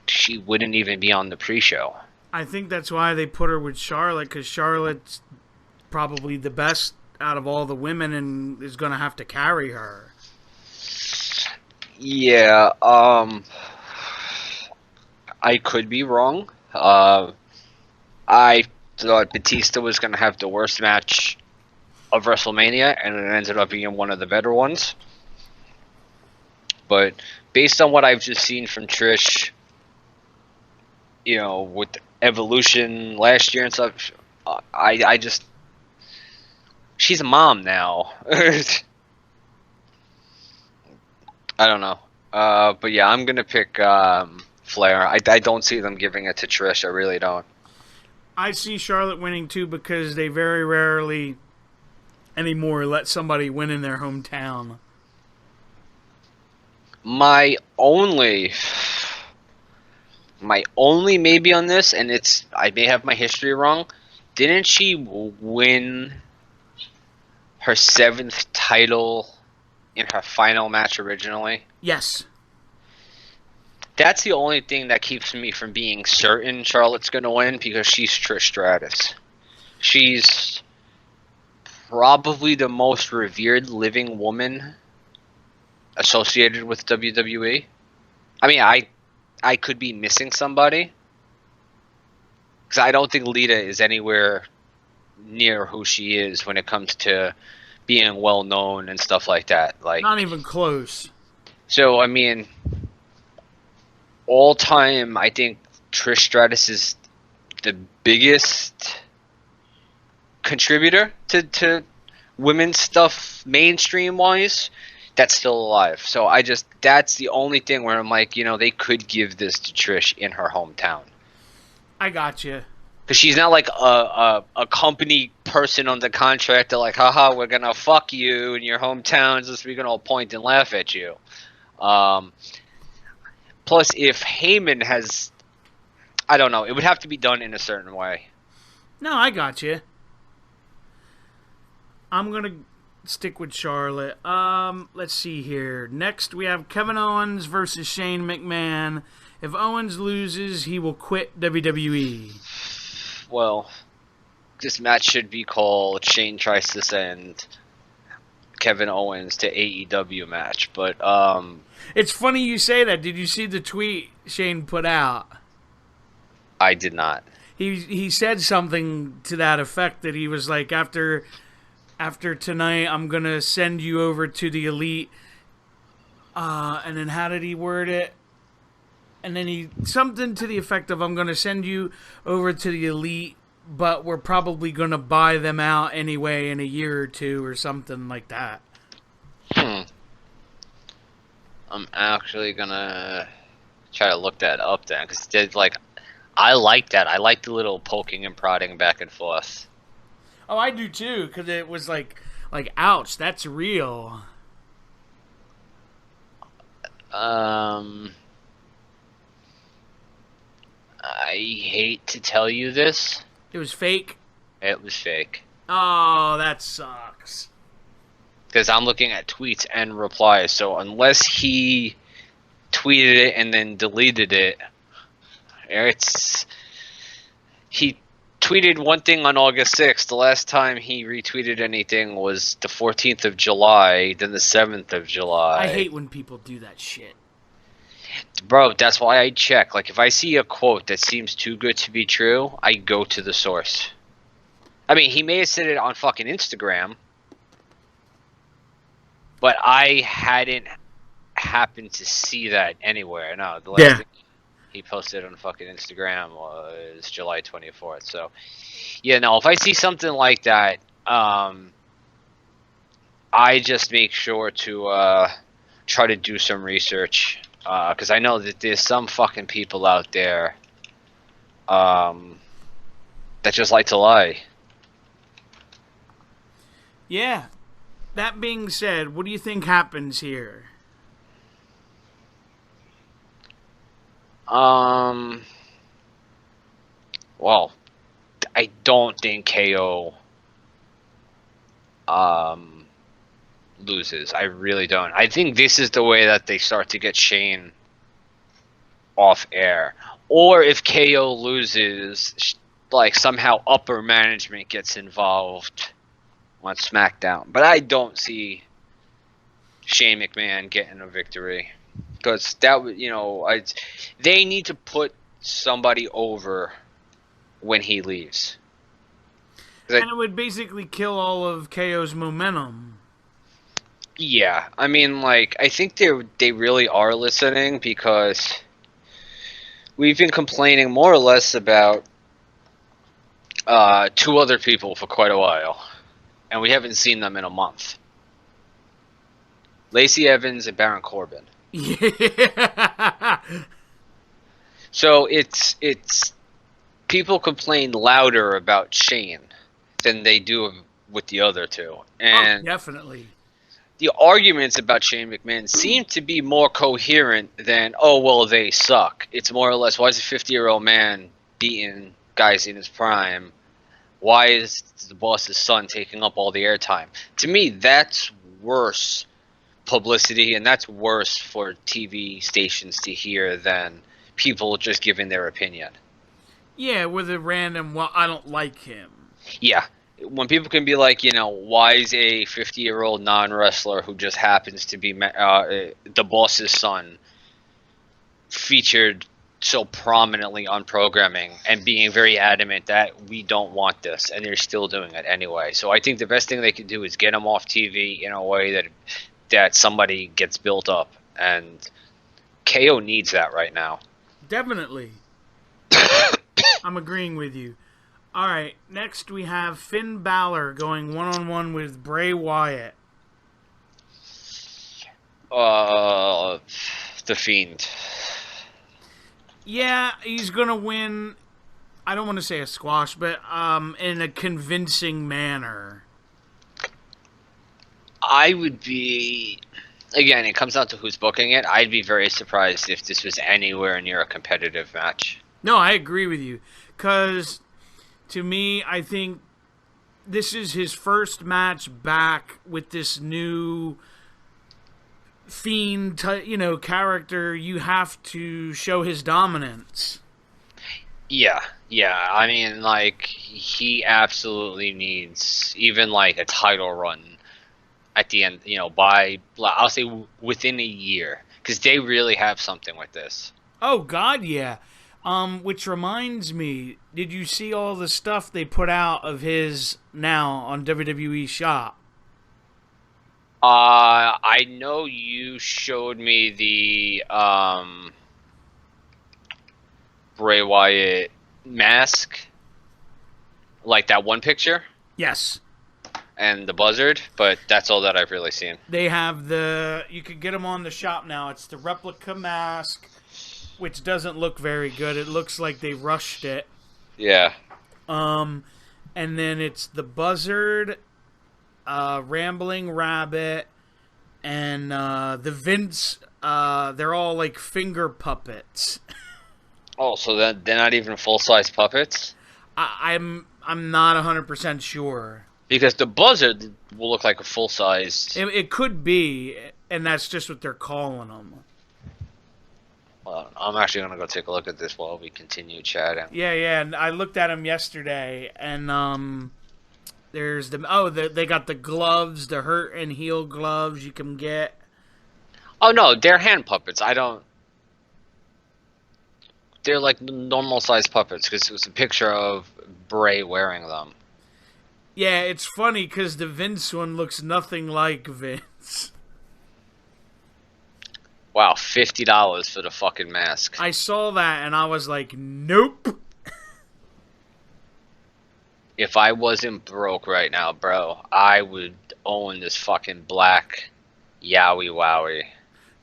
she wouldn't even be on the pre-show. I think that's why they put her with Charlotte, because Charlotte's probably the best out of all the women and is going to have to carry her. Yeah, I could be wrong. I thought Batista was going to have the worst match of WrestleMania, and it ended up being one of the better ones. But based on what I've just seen from Trish, with Evolution last year and stuff, I just... She's a mom now. I don't know. But yeah, I'm going to pick Flair. I don't see them giving it to Trish. I really don't. I see Charlotte winning too, because they very rarely anymore let somebody win in their hometown. My only maybe on this, and I may have my history wrong, didn't she win her 7th title in her final match originally? Yes. That's the only thing that keeps me from being certain Charlotte's going to win, because she's Trish Stratus. She's probably the most revered living woman associated with WWE. I mean, I could be missing somebody, because I don't think Lita is anywhere near who she is when it comes to being well known and stuff like that. Like, not even close. So I mean, all time, I think Trish Stratus is the biggest contributor to women's stuff mainstream wise that's still alive. So that's the only thing where I'm like, they could give this to Trish in her hometown. I got you. Because she's not like a company person on the contract. They're like, haha, we're going to fuck you in your hometown just so we're going to point and laugh at you. Plus, if Heyman has... I don't know. It would have to be done in a certain way. No, I got you. I'm going to stick with Charlotte. Let's see here. Next, we have Kevin Owens versus Shane McMahon. If Owens loses, he will quit WWE. Well, this match should be called Shane Tries to Send Kevin Owens to AEW match, but it's funny you say that. Did you see the tweet Shane put out? I did not. He said something to that effect, that he was like, after tonight, I'm gonna send you over to the Elite. And then how did he word it? And then something to the effect of, I'm gonna send you over to the Elite, but we're probably gonna buy them out anyway in a year or two, or something like that. I'm actually gonna try to look that up then, because I like that. I like the little poking and prodding back and forth. Oh, I do too, because it was like, ouch, that's real. I hate to tell you this. It was fake? It was fake. Oh, that sucks. Because I'm looking at tweets and replies, so unless he tweeted it and then deleted it, he tweeted one thing on August 6th. The last time he retweeted anything was the 14th of July, then the 7th of July. I hate when people do that shit. Bro, that's why I check. Like, if I see a quote that seems too good to be true, I go to the source. I mean, he may have said it on fucking Instagram, but I hadn't happened to see that anywhere. No, the last thing he posted on fucking Instagram was July 24th. So, yeah, no, if I see something like that, I just make sure to try to do some research. Because I know that there's some fucking people out there that just like to lie. Yeah. That being said, what do you think happens here? Well, I don't think KO loses. I really don't. I think this is the way that they start to get Shane off air. Or if KO loses, like somehow upper management gets involved on SmackDown. But I don't see Shane McMahon getting a victory. Because that would, they need to put somebody over when he leaves. And it would basically kill all of KO's momentum. Yeah, I mean, like, I think they really are listening because we've been complaining more or less about two other people for quite a while, and we haven't seen them in a month. Lacey Evans and Baron Corbin. Yeah. So it's people complain louder about Shane than they do with the other two, and definitely. The arguments about Shane McMahon seem to be more coherent than, oh, well, they suck. It's more or less, why is a 50-year-old man beating guys in his prime? Why is the boss's son taking up all the airtime? To me, that's worse publicity, and that's worse for TV stations to hear than people just giving their opinion. Yeah, with a random, well, I don't like him. Yeah. When people can be like, why is a 50-year-old non-wrestler who just happens to be the boss's son featured so prominently on programming and being very adamant that we don't want this, and they're still doing it anyway. So I think the best thing they can do is get him off TV in a way that somebody gets built up, and KO needs that right now. Definitely. I'm agreeing with you. All right, next we have Finn Balor going one-on-one with Bray Wyatt. The Fiend. Yeah, he's going to win, I don't want to say a squash, but in a convincing manner. I would be... Again, it comes down to who's booking it. I'd be very surprised if this was anywhere near a competitive match. No, I agree with you, because... To me, I think this is his first match back with this new Fiend, character. You have to show his dominance. Yeah. I mean, like, he absolutely needs even, like, a title run at the end, I'll say within a year. Because they really have something with this. Oh, God, yeah. Which reminds me, did you see all the stuff they put out of his now on WWE Shop? I know you showed me the Bray Wyatt mask, like that one picture. Yes. And the buzzard, but that's all that I've really seen. They have you could get them on the shop now. It's the replica mask, which doesn't look very good. It looks like they rushed it. Yeah. And then it's the buzzard, Rambling Rabbit, and the Vince. They're all like finger puppets. Oh, so they're not even full-size puppets? I'm not 100% sure. Because the buzzard will look like a full-size... It could be, and that's just what they're calling them. I'm actually gonna go take a look at this while we continue chatting. Yeah. And I looked at them yesterday, and there's they got the gloves, the hurt and heal gloves you can get. Oh no, they're hand puppets. They're like normal sized puppets because it was a picture of Bray wearing them. Yeah, it's funny because the Vince one looks nothing like Vince. Wow, $50 for the fucking mask. I saw that and I was like, nope. If I wasn't broke right now, bro, I would own this fucking black Yowie Wowie.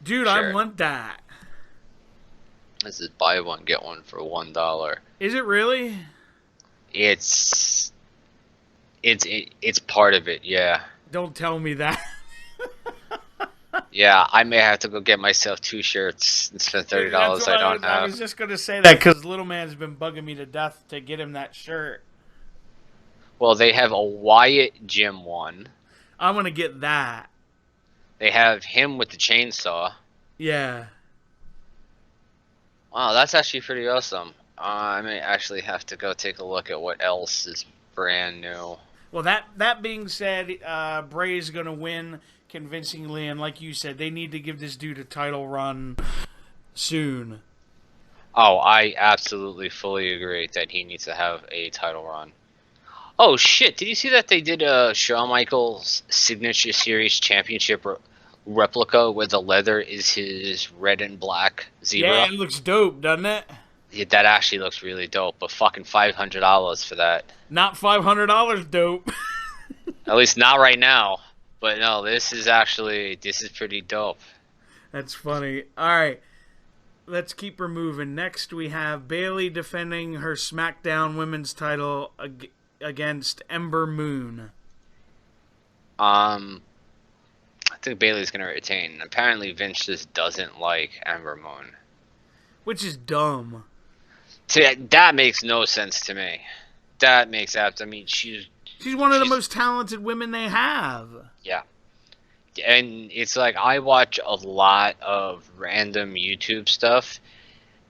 Dude, Sure. I want that. This is buy one, get one for $1. Is it really? It's part of it, yeah. Don't tell me that. Yeah, I may have to go get myself 2 shirts and spend $30 I don't have. I was just going to say that because Little Man's been bugging me to death to get him that shirt. Well, they have a Wyatt Jim one. I'm going to get that. They have him with the chainsaw. Yeah. Wow, that's actually pretty awesome. I may actually have to go take a look at what else is brand new. Well, that being said, Bray's going to win convincingly, and like you said, they need to give this dude a title run soon. Oh, I absolutely fully agree that he needs to have a title run. Oh shit, did you see that they did a Shawn Michaels Signature Series Championship replica where the leather is his red and black zebra? Yeah, it looks dope, doesn't it? Yeah, that actually looks really dope, but fucking $500 for that. Not $500 dope. At least not right now. But no, this is pretty dope. That's funny. Alright, let's keep her moving. Next we have Bayley defending her SmackDown Women's title against Ember Moon. I think Bayley's going to retain. Apparently Vince just doesn't like Ember Moon. Which is dumb. That makes no sense to me. That makes I mean, she's one of the most talented women they have. Yeah. And it's like, I watch a lot of random YouTube stuff,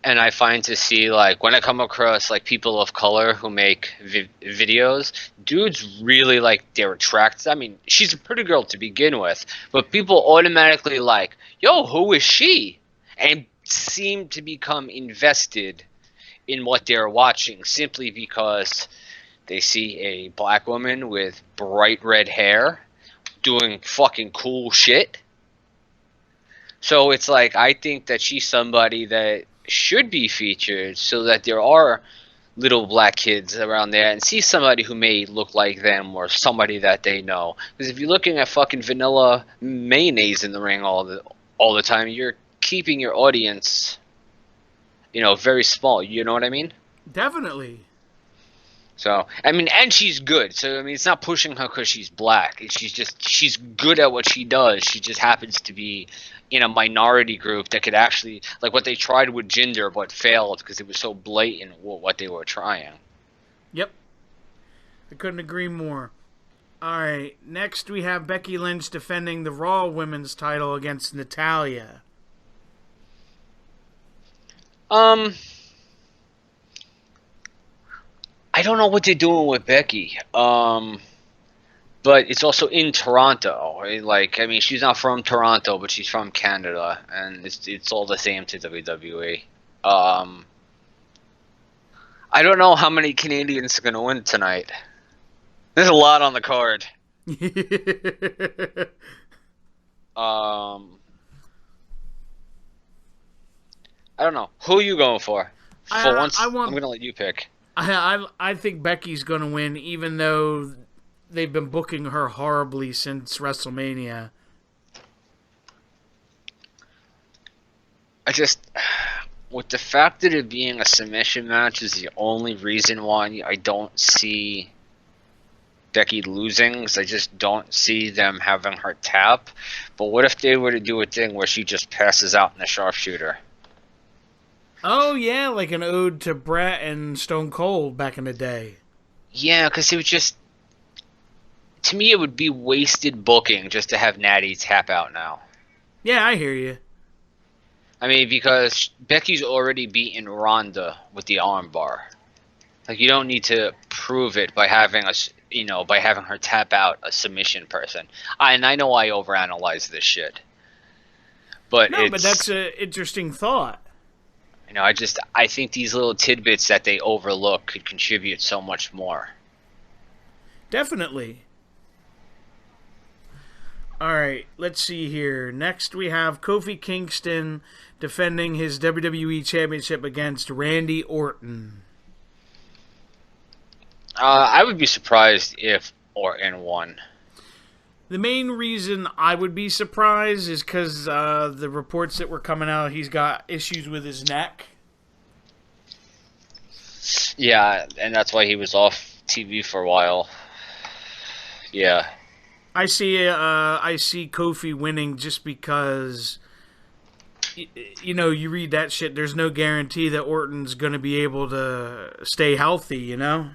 and I find to see, like, when I come across, like, people of color who make videos, dudes really, like, they're attracted. I mean, she's a pretty girl to begin with, but people automatically like, yo, who is she? And seem to become invested in what they're watching simply because they see a black woman with bright red hair doing fucking cool shit. So it's like, I think that she's somebody that should be featured so that there are little black kids around there and see somebody who may look like them or somebody that they know. Because if you're looking at fucking vanilla mayonnaise in the ring all the time, you're keeping your audience, very small. You know what I mean? Definitely. So, I mean, and she's good. So, I mean, it's not pushing her because she's black. She's good at what she does. She just happens to be in a minority group that could actually, like what they tried with Jinder but failed because it was so blatant what they were trying. Yep. I couldn't agree more. Alright, next we have Becky Lynch defending the Raw Women's title against Natalya. I don't know what they're doing with Becky. But it's also in Toronto. Like, I mean, she's not from Toronto, but she's from Canada, and it's all the same to WWE. I don't know how many Canadians are going to win tonight. There's a lot on the card. I don't know. Who are you going for? For once, I'm going to let you pick. I think Becky's going to win, even though they've been booking her horribly since WrestleMania. With the fact that it being a submission match is the only reason why I don't see Becky losing, because I just don't see them having her tap. But what if they were to do a thing where she just passes out in the sharpshooter? Oh, yeah, like an ode to Bret and Stone Cold back in the day. Yeah, because it would just... To me, it would be wasted booking just to have Natty tap out now. Yeah, I hear you. I mean, because Becky's already beaten Ronda with the armbar. Like, you don't need to prove it by having by having her tap out a submission person. And I know I overanalyze this shit, but No, but that's an interesting thought. I think these little tidbits that they overlook could contribute so much more. Definitely. All right, let's see here. Next, we have Kofi Kingston defending his WWE Championship against Randy Orton. I would be surprised if Orton won. The main reason I would be surprised is because the reports that were coming out, he's got issues with his neck. Yeah, and that's why he was off TV for a while. Yeah. I see Kofi winning just because, you read that shit. There's no guarantee that Orton's going to be able to stay healthy, you know?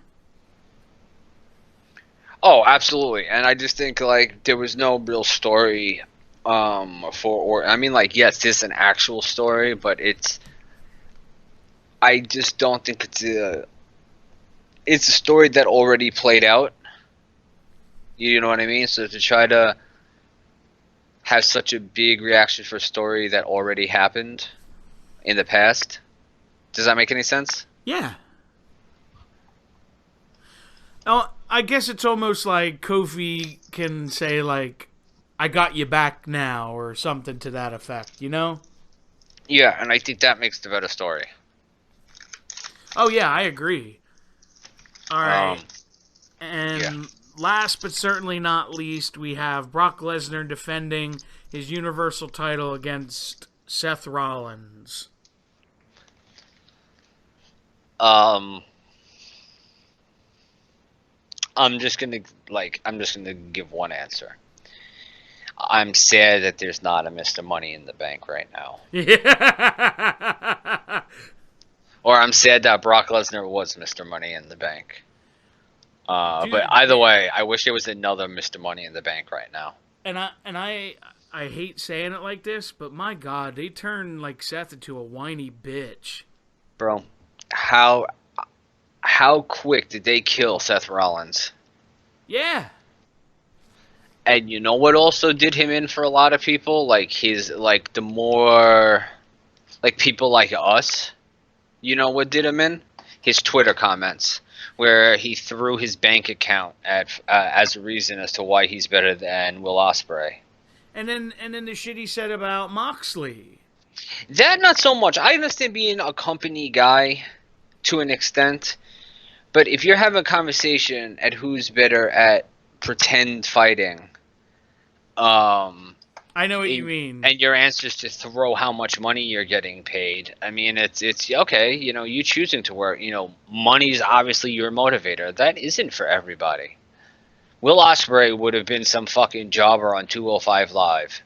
Oh, absolutely. And I just think, like, there was no real story for Orton. I mean, like, yes, this is an actual story, but I just don't think it's a story that already played out. You know what I mean? So to try to have such a big reaction for a story that already happened in the past, does that make any sense? Yeah. Oh, I guess it's almost like Kofi can say, like, I got you back now, or something to that effect, you know? Yeah, and I think that makes the better story. Oh, yeah, I agree. All right. And last but certainly not least, we have Brock Lesnar defending his Universal title against Seth Rollins. I'm just gonna give one answer. I'm sad that there's not a Mr. Money in the Bank right now. Yeah. Or I'm sad that Brock Lesnar was Mr. Money in the Bank. But either way, I wish there was another Mr. Money in the Bank right now. And I hate saying it like this, but my God, they turned like Seth into a whiny bitch. Bro, how quick did they kill Seth Rollins? Yeah. And you know what also did him in for a lot of people? Like the more like people like us, you know what did him in? His Twitter comments, where he threw his bank account at as a reason as to why he's better than Will Ospreay. And then the shit he said about Moxley. That not so much. I understand being a company guy to an extent, but if you're having a conversation at who's better at pretend fighting, I know what you mean. And your answer is to throw how much money you're getting paid. I mean, it's okay. You choosing to work. Money's obviously your motivator. That isn't for everybody. Will Ospreay would have been some fucking jobber on 205 Live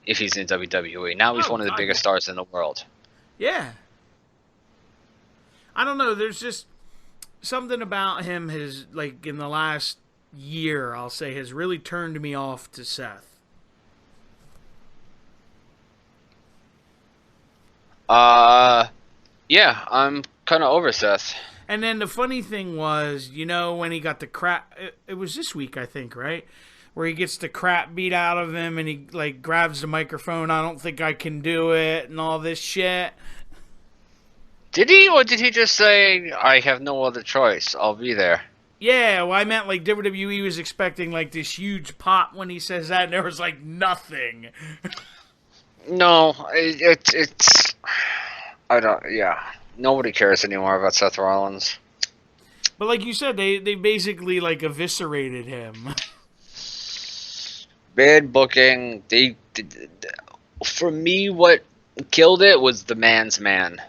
if he's in WWE. Now he's one of the biggest stars in the world. Yeah. I don't know. There's just something about him in the last year, I'll say, has really turned me off to Seth. Yeah, I'm kind of over Seth. And then the funny thing was, when he got the crap, it was this week, I think, right? Where he gets the crap beat out of him and he, grabs the microphone, I don't think I can do it, and all this shit. Did he, or did he just say, I have no other choice, I'll be there? Yeah, well, I meant, WWE was expecting, this huge pop when he says that, and there was, nothing. No, it's... I don't... Yeah. Nobody cares anymore about Seth Rollins. But like you said, they basically, eviscerated him. Bad booking. For me, what killed it was the man's man.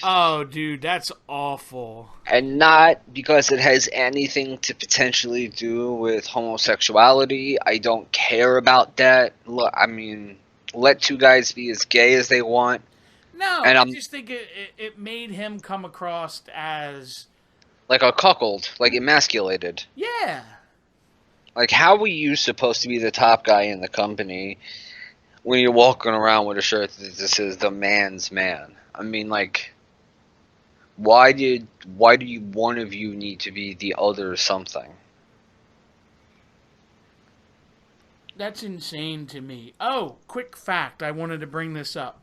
Oh, dude, that's awful. And not because it has anything to potentially do with homosexuality. I don't care about that. Look, I mean, let two guys be as gay as they want. No, and I just think it made him come across as... like a cuckold, emasculated. Yeah. How were you supposed to be the top guy in the company when you're walking around with a shirt that says "the man's man"? I mean, like, why do one of you need to be the other something? That's insane to me. Oh, quick fact. I wanted to bring this up.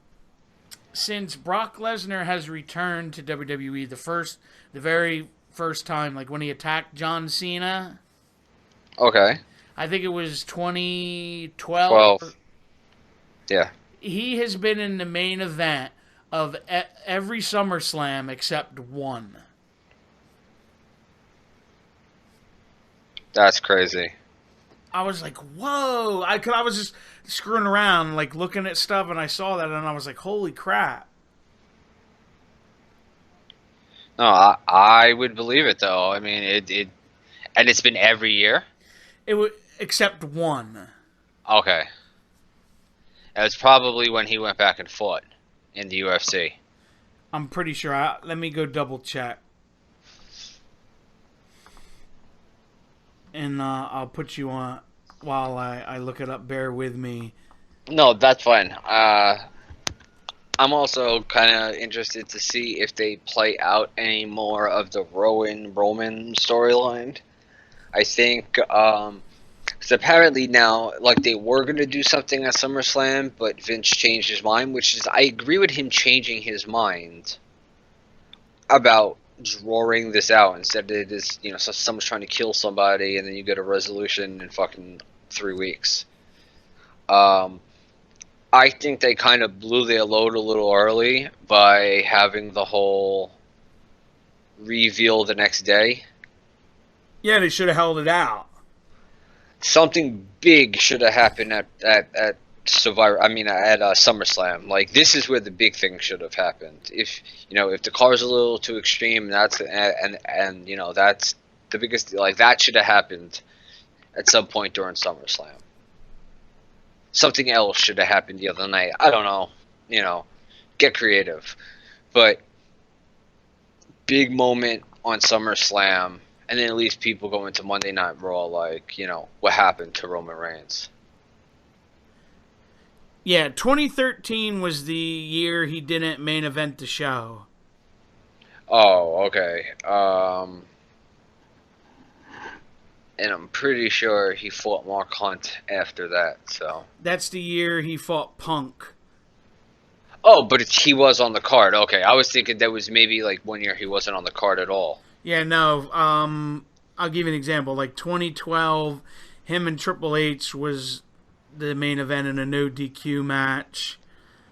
Since Brock Lesnar has returned to WWE, the very first time, like when he attacked John Cena, Okay. I think it was 2012. 12. Yeah. He has been in the main event of every SummerSlam except one. That's crazy. I was like, whoa. I was just screwing around, like looking at stuff, and I saw that, and I was like, holy crap. No, I would believe it though. I mean, and it's been every year. Except one. Okay. It was probably when he went back and fought in the UFC. I'm pretty sure. Let me go double check. And I'll put you on while I look it up. Bear with me. No, that's fine. I'm also kind of interested to see if they play out any more of the Roman storyline. I think, because apparently now, like, they were going to do something at SummerSlam, but Vince changed his mind, which is, I agree with him changing his mind about drawing this out instead of this, so someone's trying to kill somebody and then you get a resolution in fucking 3 weeks. I think they kind of blew their load a little early by having the whole reveal the next day. Yeah, they should have held it out. Something big should have happened at Survivor. I mean, at SummerSlam. Like, this is where the big thing should have happened. If the car's a little too extreme, that's that's the biggest. Like, that should have happened at some point during SummerSlam. Something else should have happened the other night. I don't know. Get creative. But big moment on SummerSlam, and then at least people go into Monday Night Raw like, what happened to Roman Reigns. Yeah, 2013 was the year he didn't main event the show. Oh, okay. And I'm pretty sure he fought Mark Hunt after that, so. That's the year he fought Punk. Oh, but he was on the card. Okay, I was thinking that was maybe like 1 year he wasn't on the card at all. Yeah, no. I'll give you an example. Like 2012, him and Triple H was the main event in a no DQ match.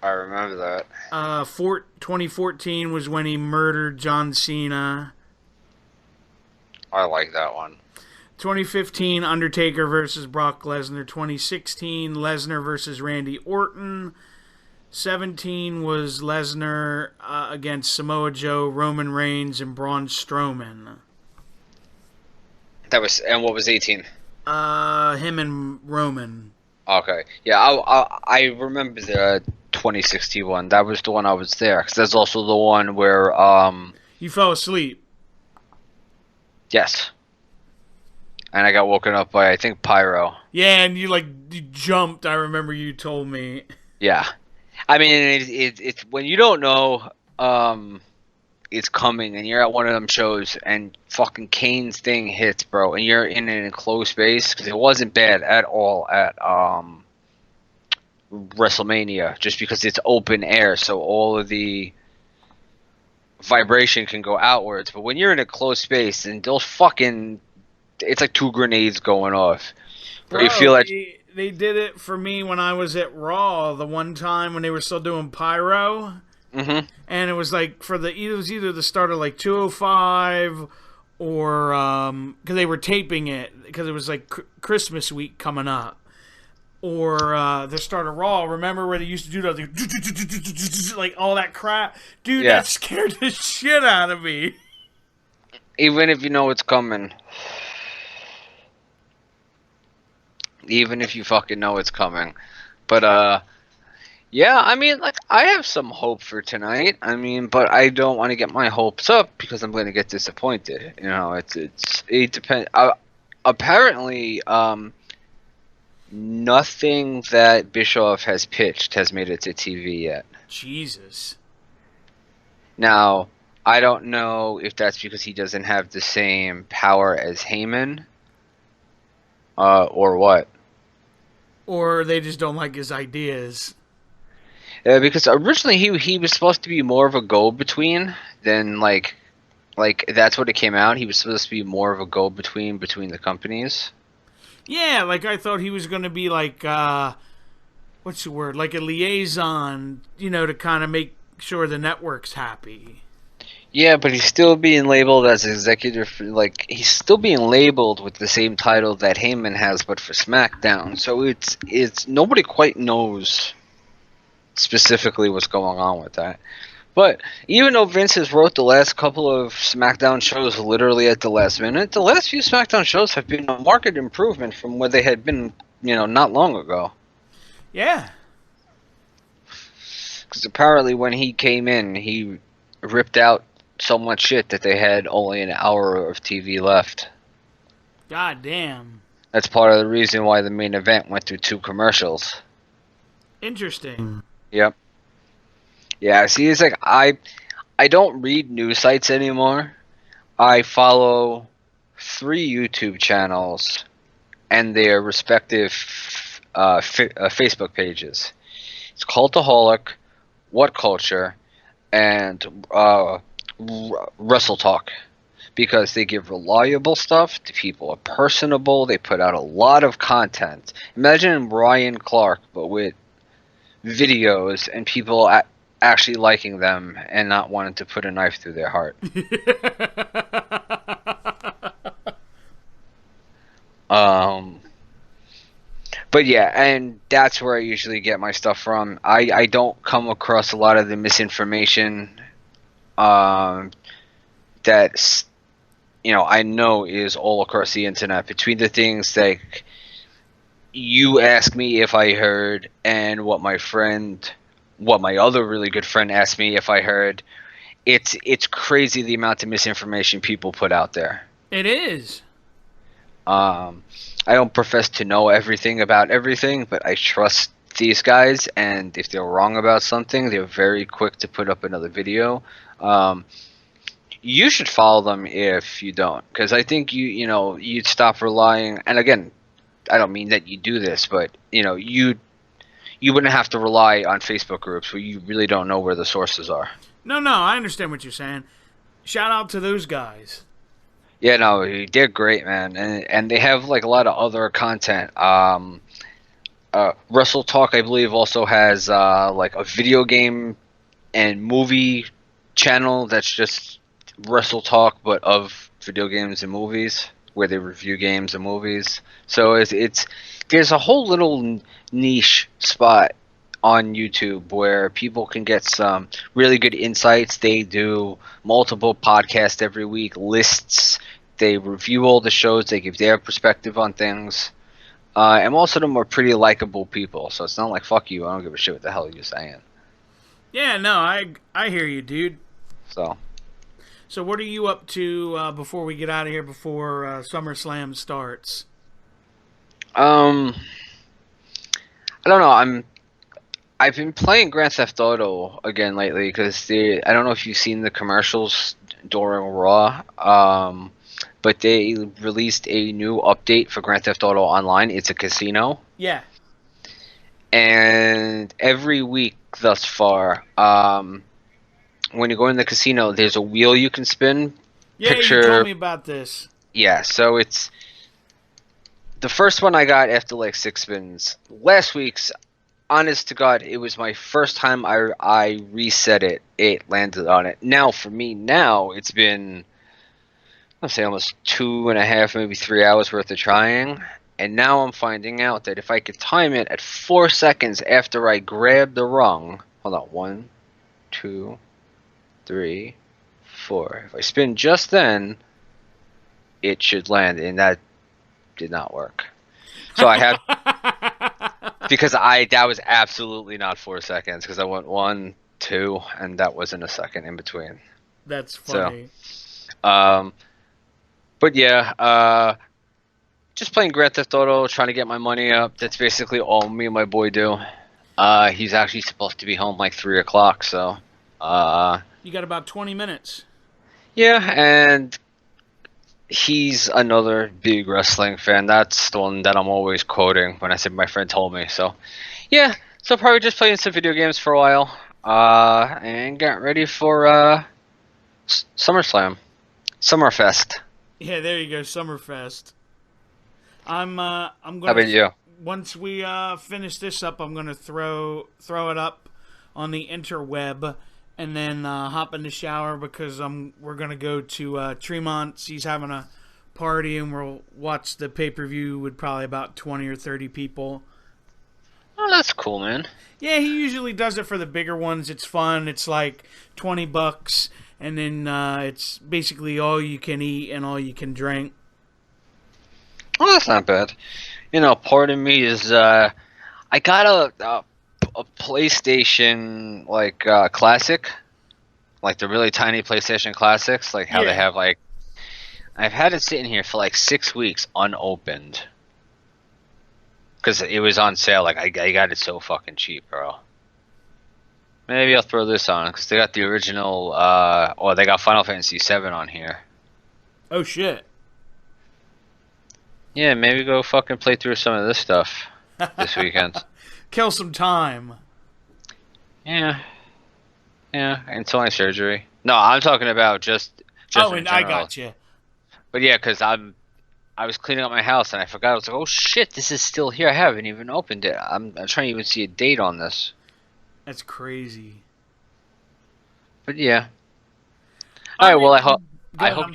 I remember that. 2014 was when he murdered John Cena. I like that one. 2015, Undertaker versus Brock Lesnar. 2016, Lesnar versus Randy Orton. 17 was Lesnar against Samoa Joe, Roman Reigns, and Braun Strowman. And what was 18? Him and Roman. Okay. Yeah, I remember the 2016 one. That was the one I was there. Because that's also the one where, You fell asleep. Yes. And I got woken up by, I think, Pyro. Yeah, and you jumped. I remember you told me. Yeah. I mean, it's when you don't know it's coming and you're at one of them shows and fucking Kane's thing hits, bro, and you're in an enclosed space, because it wasn't bad at all at WrestleMania, just because it's open air, so all of the vibration can go outwards. But when you're in a closed space and those fucking... It's like 2 grenades going off. Bro, you feel like they did it for me when I was at Raw the one time when they were still doing pyro. Mm-hmm. And it was like it was either the start of like 205 or because they were taping it because it was like Christmas week coming up, or the start of Raw. Remember where they used to do that like all that crap, dude? Yeah. That scared the shit out of me. Even if you know it's coming. Even if you fucking know it's coming. But, yeah, I mean, like, I have some hope for tonight. I mean, but I don't want to get my hopes up because I'm going to get disappointed. It depends. Apparently, nothing that Bischoff has pitched has made it to TV yet. Jesus. Now, I don't know if that's because he doesn't have the same power as Heyman, or what. Or they just don't like his ideas. Because originally he was supposed to be more of a go-between than like that's what it came out. He was supposed to be more of a go-between between the companies. Yeah, like I thought he was going to be like, what's the word? Like a liaison, to kind of make sure the network's happy. Yeah, but he's still being labeled as executive. Like he's still being labeled with the same title that Heyman has, but for SmackDown. So it's nobody quite knows specifically what's going on with that. But even though Vince has wrote the last couple of SmackDown shows literally at the last minute, the last few SmackDown shows have been a marked improvement from where they had been, not long ago. Yeah. Because apparently when he came in, he ripped out so much shit that they had only an hour of TV left. God damn. That's part of the reason why the main event went through 2 commercials. Interesting. Yep. Yeah, see, it's like I don't read news sites anymore. I follow 3 YouTube channels and their respective Facebook pages. It's Cultaholic, What Culture, and Wrestle Talk. Because they give reliable stuff, the people are personable, they put out a lot of content. Imagine Ryan Clark, but with videos and people actually liking them and not wanting to put a knife through their heart. But yeah, and that's where I usually get my stuff from. I don't come across a lot of the misinformation that's I know is all across the internet between the things that you ask me if I heard and what my other really good friend asked me if I heard. It's crazy the amount of misinformation people put out there. It is. I don't profess to know everything about everything, but I trust these guys, and if they're wrong about something, they're very quick to put up another video. You should follow them if you don't, because I think you'd stop relying. And again, I don't mean that you do this, but you wouldn't have to rely on Facebook groups where you really don't know where the sources are. No, I understand what you're saying. Shout out to those guys. Yeah, no, they're great, man, and they have like a lot of other content. Wrestle Talk, I believe, also has like a video game and movie channel that's just Wrestle Talk, but of video games and movies, where they review games and movies. So it's there's a whole little niche spot on YouTube where people can get some really good insights. They do multiple podcasts every week, lists. They review all the shows. They give their perspective on things. And most of them are pretty likable people. So it's not like, fuck you, I don't give a shit what the hell you're saying. Yeah, no, I hear you, dude. So what are you up to before we get out of here, before SummerSlam starts? I don't know. I've been playing Grand Theft Auto again lately because I don't know if you've seen the commercials during Raw, but they released a new update for Grand Theft Auto Online. It's a casino. Yeah. And every week thus far, when you go in the casino, there's a wheel you can spin. Yeah, you told me about this. Yeah, so it's the first one I got after like 6 spins. Last week's, honest to God, it was my first time I reset it. It landed on it. Now, for me, it's been, I'll say almost 2.5, maybe 3 hours worth of trying. And now I'm finding out that if I could time it at 4 seconds after I grab the rung, hold on, 1, 2, 3, 4. If I spin just then, it should land, and that did not work. So I have, because that was absolutely not 4 seconds, because I went 1, 2, and that wasn't a second in between. That's funny. So, but yeah, just playing Grand Theft Auto, trying to get my money up. That's basically all me and my boy do. He's actually supposed to be home like 3 o'clock, so. You got about 20 minutes. Yeah, and he's another big wrestling fan. That's the one that I'm always quoting when I said my friend told me. So, yeah. So probably just playing some video games for a while. And get ready for SummerSlam, Summerfest. Yeah, there you go, Summerfest. I'm gonna. How about you? Once we finish this up, I'm gonna throw it up on the interweb, and then hop in the shower because we're gonna go to Tremont's. He's having a party, and we'll watch the pay-per-view with probably about 20 or 30 people. Oh, that's cool, man. Yeah, he usually does it for the bigger ones. It's fun. It's like $20, and then it's basically all you can eat and all you can drink. Well, that's not bad. You know, part of me is I got a PlayStation like Classic, like the really tiny PlayStation Classics, like how they have like. I've had it sitting here for like 6 weeks unopened. Because it was on sale. Like, I got it so fucking cheap, bro. Maybe I'll throw this on. Because they got the original... they got Final Fantasy VII on here. Oh, shit. Yeah, maybe go fucking play through some of this stuff this weekend. Kill some time. Yeah. Yeah, until my surgery. No, I'm talking about just oh, in and general. I got you. But yeah, because I was cleaning up my house and I forgot. I was like, oh shit, this is still here. I haven't even opened it. I'm trying to even see a date on this. That's crazy. But yeah. Alright, well, I hope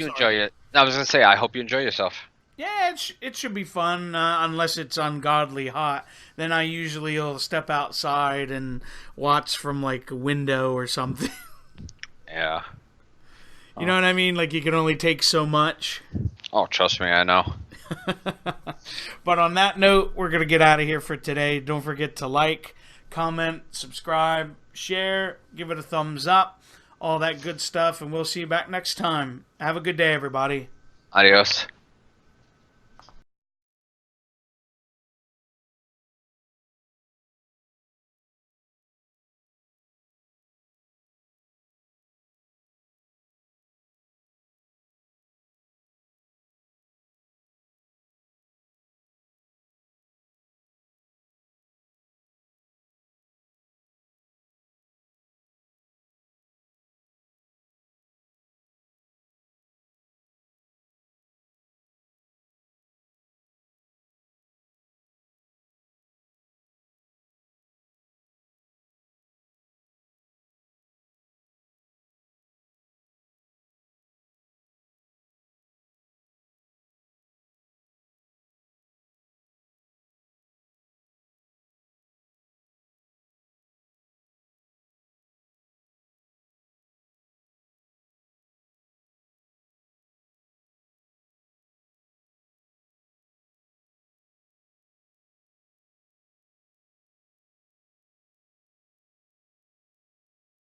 you sorry. enjoy it. I was going to say, I hope you enjoy yourself. Yeah, it should be fun, unless it's ungodly hot. Then I usually will step outside and watch from, like, a window or something. Yeah. You know what I mean? Like, you can only take so much. Oh, trust me, I know. But on that note, we're going to get out of here for today. Don't forget to like, comment, subscribe, share, give it a thumbs up, all that good stuff, and we'll see you back next time. Have a good day, everybody. Adios.